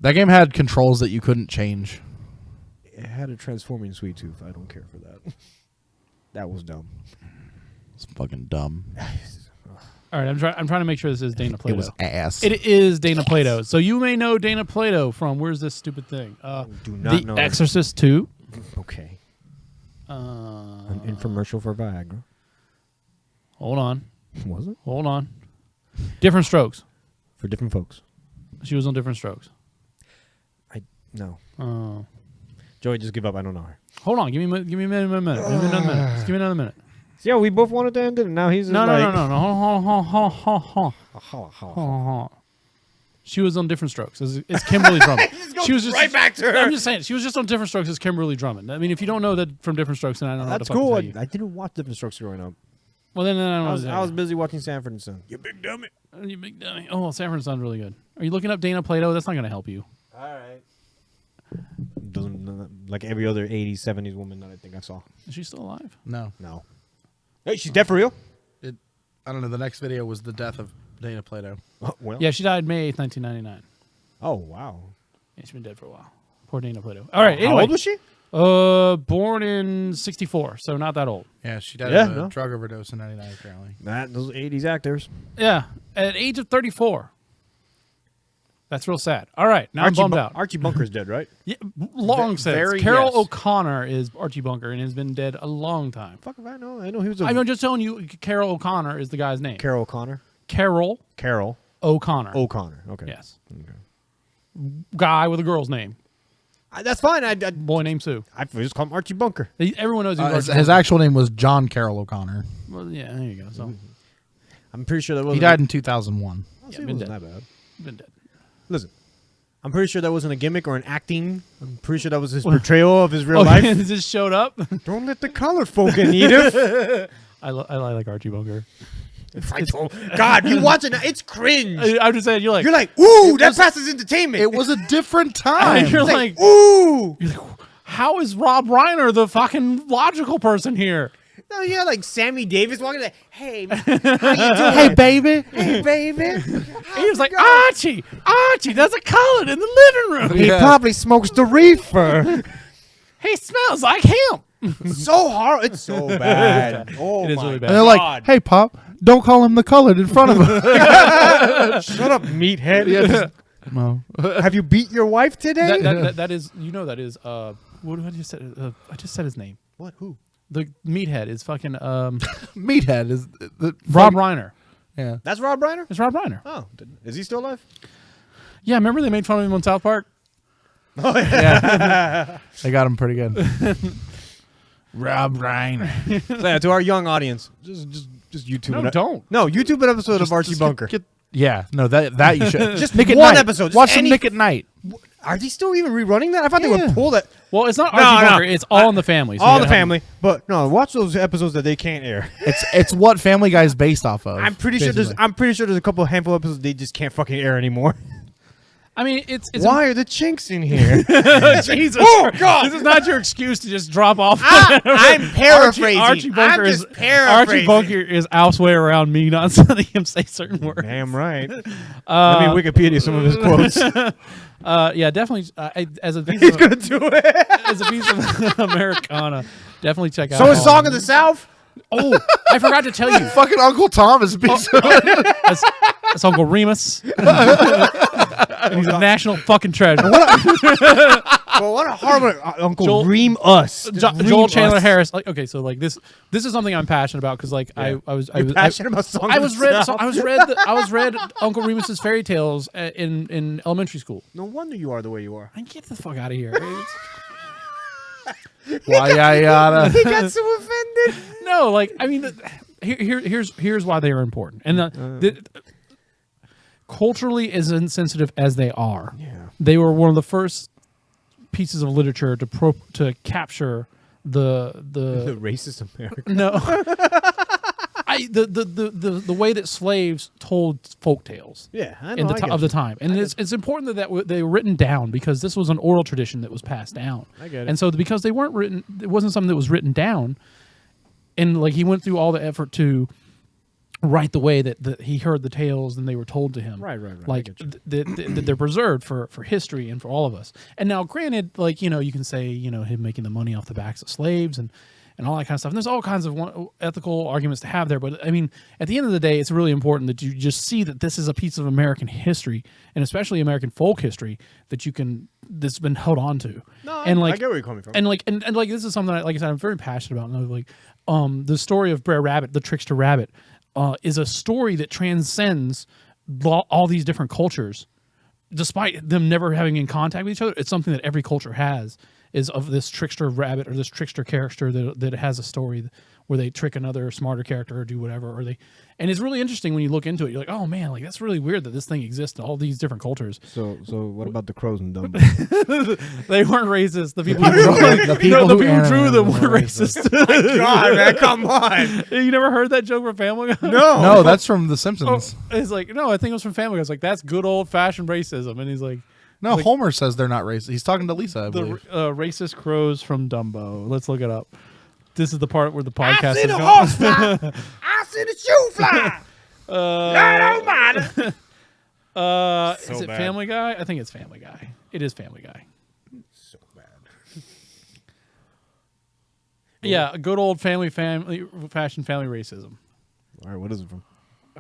That game had controls that you couldn't change. It had a transforming sweet tooth. I don't care for that. That was dumb. It's fucking dumb. All right, I'm trying to make sure this is Dana Plato. It was ass. It is Dana Plato. So you may know Dana Plato from where's this stupid thing? Do not know. The Exorcist 2. Okay. An infomercial for Viagra. Hold on. Was it? Hold on. Different Strokes. For different folks. She was on Different Strokes. No. Oh. Joey, just give up. I don't know her. Hold on. Give me a minute. Give me another minute. Just give me another minute. See how we both wanted to end it, and now he's No. like... Hold on. She was on Different Strokes. It's Kimberly Drummond. She was just right back to her. I'm just saying. She was just on Different Strokes as Kimberly Drummond. I mean, if you don't know that from Different Strokes, then I don't know That's what the fuck cool. to tell you. I didn't watch Different Strokes growing up. Well, then I don't know. I was busy watching Sanford and Son. You big dummy. You big dummy. Oh, Sanford sounds really good. Are you looking up Dana Plato? That's not going to help you. All right. Doesn't like every other 80s, 70s woman that I think I saw. Is she still alive? No. Hey, she's dead for real? I don't know. The next video was the death of Dana Plato. Well. Yeah, she died May 8th, 1999. Oh, wow. Yeah, she's been dead for a while. Poor Dana Plato. All right, How anyway. old was she? Born in 64, so not that old. Yeah, she died Yeah, of a no. drug overdose in '99, apparently. Those 80s actors. Yeah, at age of 34. That's real sad. All right, now I'm bummed out. Archie Bunker's dead, right? Yeah, long since. very Carol yes. O'Connor is Archie Bunker and has been dead a long time. Fuck if I know. I know he was a... I'm just telling you, Carol O'Connor is the guy's name. Carol O'Connor? Carol O'Connor. O'Connor. Okay. Yes. Okay. Guy with a girl's name. That's fine. I Boy named Sue. just call him Archie Bunker. Everyone knows who His actual name was John Carroll O'Connor. Well, yeah, there you go. So I'm pretty sure that wasn't... He died in 2001. yeah, it been wasn't dead. that bad. Been dead. Listen, I'm pretty sure that wasn't a gimmick or an acting. I'm pretty sure that was his portrayal of his real life. This just showed up. Don't let the colored folk in, Edith. I like Archie Bunker. God, you watch it now. It's cringe. I'm just saying, you're like, ooh, that passes entertainment. It was a different time. you're like, ooh. how is Rob Reiner the fucking logical person here? No, yeah, like Sammy Davis walking like, hey, how you doing? Hey, baby. Hey, baby. He was like, Archie, there's a Cullen in the living room. He probably smokes the reefer. He smells like him. So hard. It's so bad. Oh, It is my really bad. And they're like, hey, Pop, don't call him the colored in front of him. Shut up, meathead. Yeah, no. Have you beat your wife today? that is, that is, what did I just say? I just said his name. What? Who? The meathead is fucking Meathead is the Rob Reiner. Yeah. That's Rob Reiner? It's Rob Reiner. Oh, is he still alive? Yeah, remember they made fun of him on South Park? Oh, yeah. They got him pretty good. Rob Reiner. So, yeah, to our young audience, just YouTube. No, don't. No, YouTube an episode of Archie Bunker. No, that you should. Just Nick at one Night. episode. Just Watch some any- Nick at Night. Are they still even rerunning that? I thought they Yeah. would pull that. Well, it's not No, Archie no. Bunker. It's All in the Family. So All you the gotta have- family. But no, watch those episodes that they can't air. It's what Family Guy's based off of. I'm pretty sure there's a couple of handful of episodes they just can't fucking air anymore. I mean, it's Why are the chinks in here? Jesus. Oh, God. This is not your excuse to just drop off. I'm paraphrasing. Archie Bunker I'm is just paraphrasing. Archie Bunker is Alf's way around me not letting him say certain words. Damn right. Let me Wikipedia some of his quotes. Yeah, definitely. As a piece He's of, gonna do it. as a piece of Americana, definitely check out. So is All Song in of the South. Oh, I forgot to tell you. Fucking Uncle Tom is a piece of That's Uncle Remus. He's a national fucking treasure. Well, what a horrible Uncle Ream us. Just Joel ream Chandler us. Harris. Like, okay, so like this is something I'm passionate about because like Yeah. I was Passionate about Song I of was the read South. I was read Uncle Remus's fairy tales in elementary school. No wonder you are the way you are. I get the fuck out of here. Why yada. He got so offended. No, like I mean, here's why they are important. And culturally as insensitive as they are, Yeah. they were one of the first pieces of literature to capture the racist America. no the way that slaves told folk tales Yeah, I know. in the I get of the you. time, and it's important that they were written down because this was an oral tradition that was passed down. I get it. And so because they weren't written, it wasn't something that was written down, and like he went through all the effort to write the way that he heard the tales and they were told to him. Right. I Like get you. that they're preserved for history and for all of us. And now, granted, like you can say him making the money off the backs of slaves and all that kind of stuff. And there's all kinds of ethical arguments to have there. But I mean, at the end of the day, it's really important that you just see that this is a piece of American history, and especially American folk history that's been held on to. No, and I get where you're coming from. And like this is something like I said, I'm very passionate about. And like the story of Brer Rabbit, the trickster rabbit, is a story that transcends all these different cultures, despite them never having in contact with each other. It's something that every culture has, is of this trickster rabbit or this trickster character that has a story where they trick another smarter character or do whatever, and it's really interesting when you look into it. You're like, oh man, like that's really weird that this thing exists in all these different cultures. So what about the crows and Dumbo? They weren't racist. The people The people who who drew them animated were them racist. God, man, come on. You never heard that joke from Family Guy? No, that's from The Oh, Simpsons. it's like, no, I think it was from Family Guy. It's like, that's good old fashioned racism. And he's like, No, Homer says they're not racist. He's talking to Lisa, I the believe. racist crows from Dumbo. Let's look it up. This is the part where the podcast I see is the going. horse fly. I see the shoe fly. Lord almighty. Is So it bad. Family Guy? I think it's Family Guy. It is Family Guy. So bad. Yeah, good old family fashion family racism. All right, what is it from?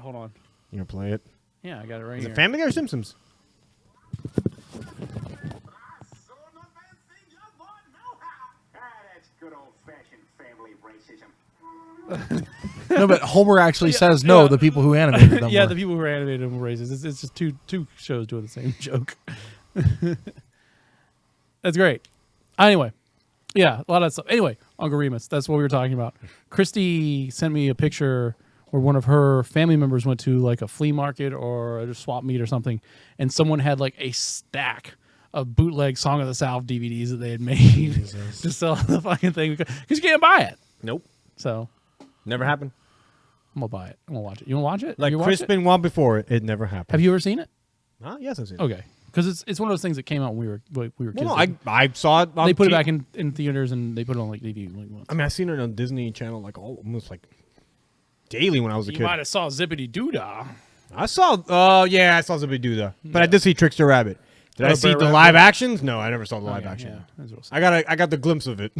Hold on. You gonna play it? Yeah, I got it right Is here. it Family Guy or Simpsons? That's good old-fashioned family racism. No, but Homer actually says no. yeah. The people who animated them. Yeah, were. the people who were animated them were racist. It's just two shows doing the same joke. That's great. Anyway, yeah, a lot of stuff. Anyway, Uncle Remus, that's what we were talking about. Christy sent me a picture where one of her family members went to like a flea market or a swap meet or something, and someone had like a stack of bootleg Song of the South DVDs that they had made to sell the fucking thing because you can't buy it. Nope. So Never happened. I'm gonna buy it. I'm gonna watch it. You want to watch it? Like you Chris watch it? Benoit before it never happened. Have you ever seen it? Huh? Yes, I've seen it. Okay, because it's one of those things that came out when we were kids. Well, no, I saw it. On they put it T- back in theaters and they put it on like DVD like once. I mean, I seen it on Disney Channel like almost like daily when I was a You kid. might have saw Zippity Doodah. I saw. Yeah, I saw Zippy do that, but I did see Trickster Rabbit. Did I see Brer the Rabbit? live actions? No, I never saw the live Okay, action. yeah, that's real sad. I got the glimpse of it.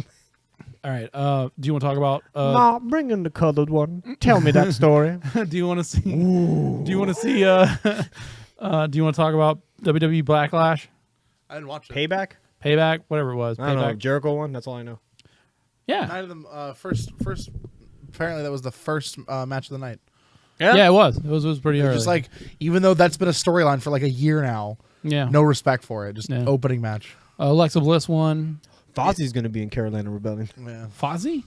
All right. Do you want to talk about? Ma, bring in the colored one. Tell me that story. Do you want to see? Do you want to see? Do you want to talk about WWE Backlash, I didn't watch it. Payback? Payback, whatever it was? I don't know. Payback. Jericho one. That's all I know. Yeah. Night of the first. Apparently, that was the first match of the night. Yeah, it was. It was pretty early. Just like, even though that's been a storyline for like a year now, yeah. no respect for it. Just Yeah. opening match. Alexa Bliss won. Fozzie's gonna be in Carolina Rebellion. Yeah. Fozzy?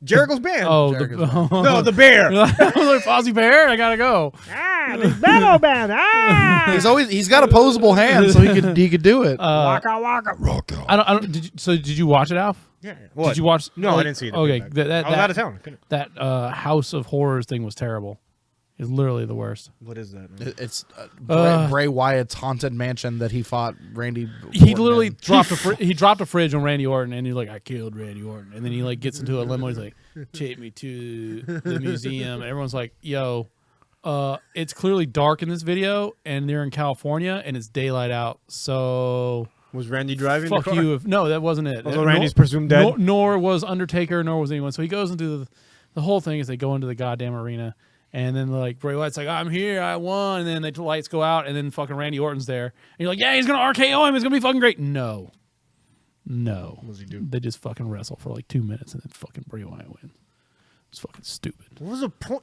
Jericho's band. Oh, Jericho's no, the bear. I was like, Fozzie Bear. I gotta go. the battle band. He's got opposable hands, so he could do it. Waka waka. Rock out. I don't. Did you watch it, Alf? Yeah. Did you watch? No, I didn't see it. Okay, I was out of town. Couldn't- That House of Horrors thing was terrible. It's literally the worst. What is that? Man? It's Bray Wyatt's haunted mansion that he fought Randy. He Orton literally in. dropped a fridge on Randy Orton, and he's like, "I killed Randy Orton." And then he like gets into a limo. He's like, "Take me to the museum." And everyone's like, "Yo, it's clearly dark in this video, and they're in California, and it's daylight out. So Was Randy driving? fuck the car? you." No, that wasn't it. Also, Randy's presumed dead. Nor was Undertaker, nor was anyone. So he goes into the whole thing is they go into the goddamn arena. And then like Bray Wyatt's like, I'm here, I won. And then the lights go out, and then fucking Randy Orton's there. And you're like, yeah, he's gonna RKO him. It's gonna be fucking great. No. What does he do? They just fucking wrestle for like 2 minutes, and then fucking Bray Wyatt wins. It's fucking stupid. What was the point?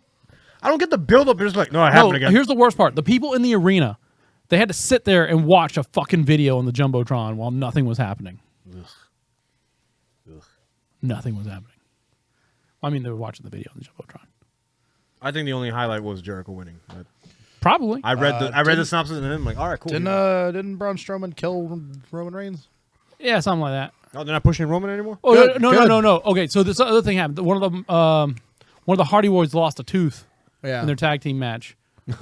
I don't get the build up. It's like, no, it happened again. Here's the worst part: the people in the arena, they had to sit there and watch a fucking video on the jumbotron while nothing was happening. Ugh. Nothing was happening. I mean, they were watching the video on the jumbotron. I think the only highlight was Jericho winning. Probably. I read the synopsis and then I'm like, all right, cool. Didn't Braun Strowman kill Roman Reigns? Yeah, something like that. Oh, they're not pushing Roman anymore? Oh Good, no. Okay, so this other thing happened. One of the Hardy Boys lost a tooth Yeah. in their tag team match. that's-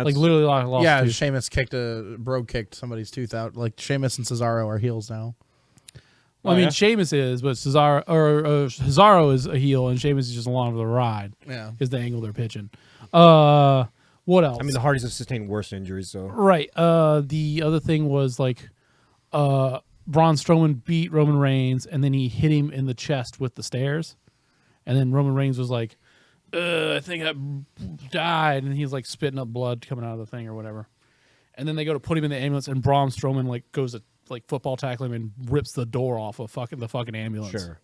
Like literally lost Yeah, a tooth. Sheamus kicked somebody's tooth out. Like Sheamus and Cesaro are heels now. Well, I mean, yeah? Sheamus is, but Cesaro is a heel, and Sheamus is just along for the ride. Yeah. Is the angle they're pitching. What else? I mean, the Hardys have sustained worse injuries, so. Right. The other thing was like, Braun Strowman beat Roman Reigns, and then he hit him in the chest with the stairs, and then Roman Reigns was like, "I think I died," and he's like spitting up blood coming out of the thing or whatever. And then they go to put him in the ambulance, and Braun Strowman like goes to like football tackle him and rips the door off of the fucking ambulance. Sure.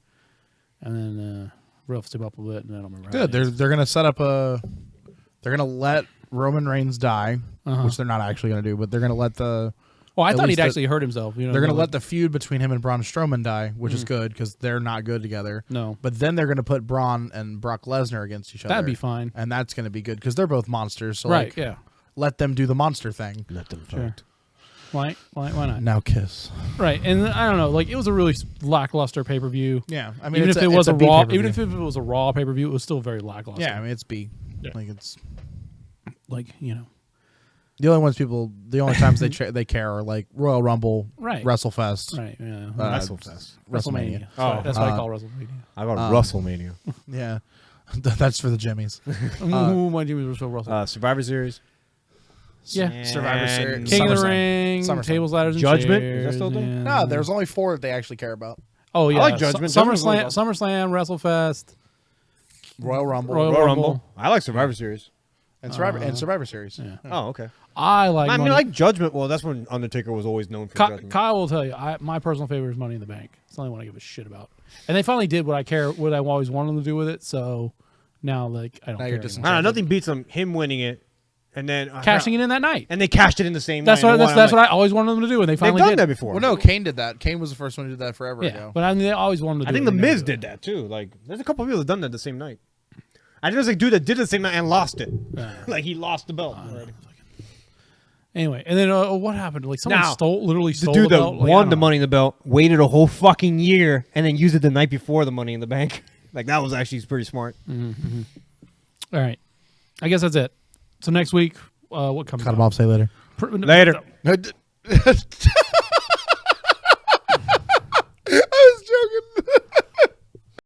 And then roughs him up a bit, and I don't remember. Good. They're gonna set up They're gonna let Roman Reigns die, which they're not actually gonna do, but they're gonna let the. Well, I at thought least he'd actually hurt himself. You know, They're gonna like- let the feud between him and Braun Strowman die, which is good because they're not good together. No. But then they're gonna put Braun and Brock Lesnar against each other. That'd be fine. and that's gonna be good because they're both monsters. So Right? like, Yeah. let them do the monster thing. Let them Sure. fight. Why not? Now kiss. Right. And I don't know. Like it was a really lackluster pay per view. Yeah, I mean, Even it's if it was a B raw, pay-per-view. even if it was a raw pay per view, it was still very lackluster. yeah, I mean, it's B. Yeah. Like it's Like the only times they care are like Royal Rumble, Right. WrestleFest, right. Yeah. WrestleFest. WrestleMania. WrestleMania. Sorry, Oh, that's why I call it WrestleMania. I got WrestleMania. Yeah, that's for the Jimmies. Ooh, my Jimmy was so Russell. Survivor Series. Yeah. Survivor Series. King of the SummerSlam. Ring, SummerSlam. tables, ladders, and Judgment? chairs. Is that still a thing? yeah. No, there's only 4 that they actually care about: Oh yeah, like Judgment. SummerSlam, Judgment's SummerSlam, WrestleFest, Royal Rumble Royal Rumble. I like Survivor Series. and Survivor Series. Yeah. Oh, okay. I like. I mean, Money- like Judgment. Well, that's when Undertaker was always known for Judgment. Kyle will tell you, my personal favorite is Money in the Bank. It's the only one I give a shit about. And they finally did what I always wanted them to do with it. So now, like, I don't Now care. you're anymore. just- I don't know, nothing beats him winning it, and then Cashing it in that night. and they cashed it in the same That's night. what I always wanted them to do, and they They've finally done did. that before. Well, no, Kane did that. Kane was the first one to do that forever Yeah, ago. but I mean, they always wanted to. I do think it. the They never Miz do it. did that too. Like, there's a couple of people that done that the same night. I think there's a dude that did it the same night and lost it. Like he lost the belt. already. Anyway, and then what happened? Like someone Now, literally The stole dude the that belt. Like, I won don't the know. Money in the Belt waited a whole fucking year and then used it the night before the Money in the Bank. Like that was actually pretty smart. All right, I guess that's it. So next week, what comes? Cut up? him off. Say later. Later.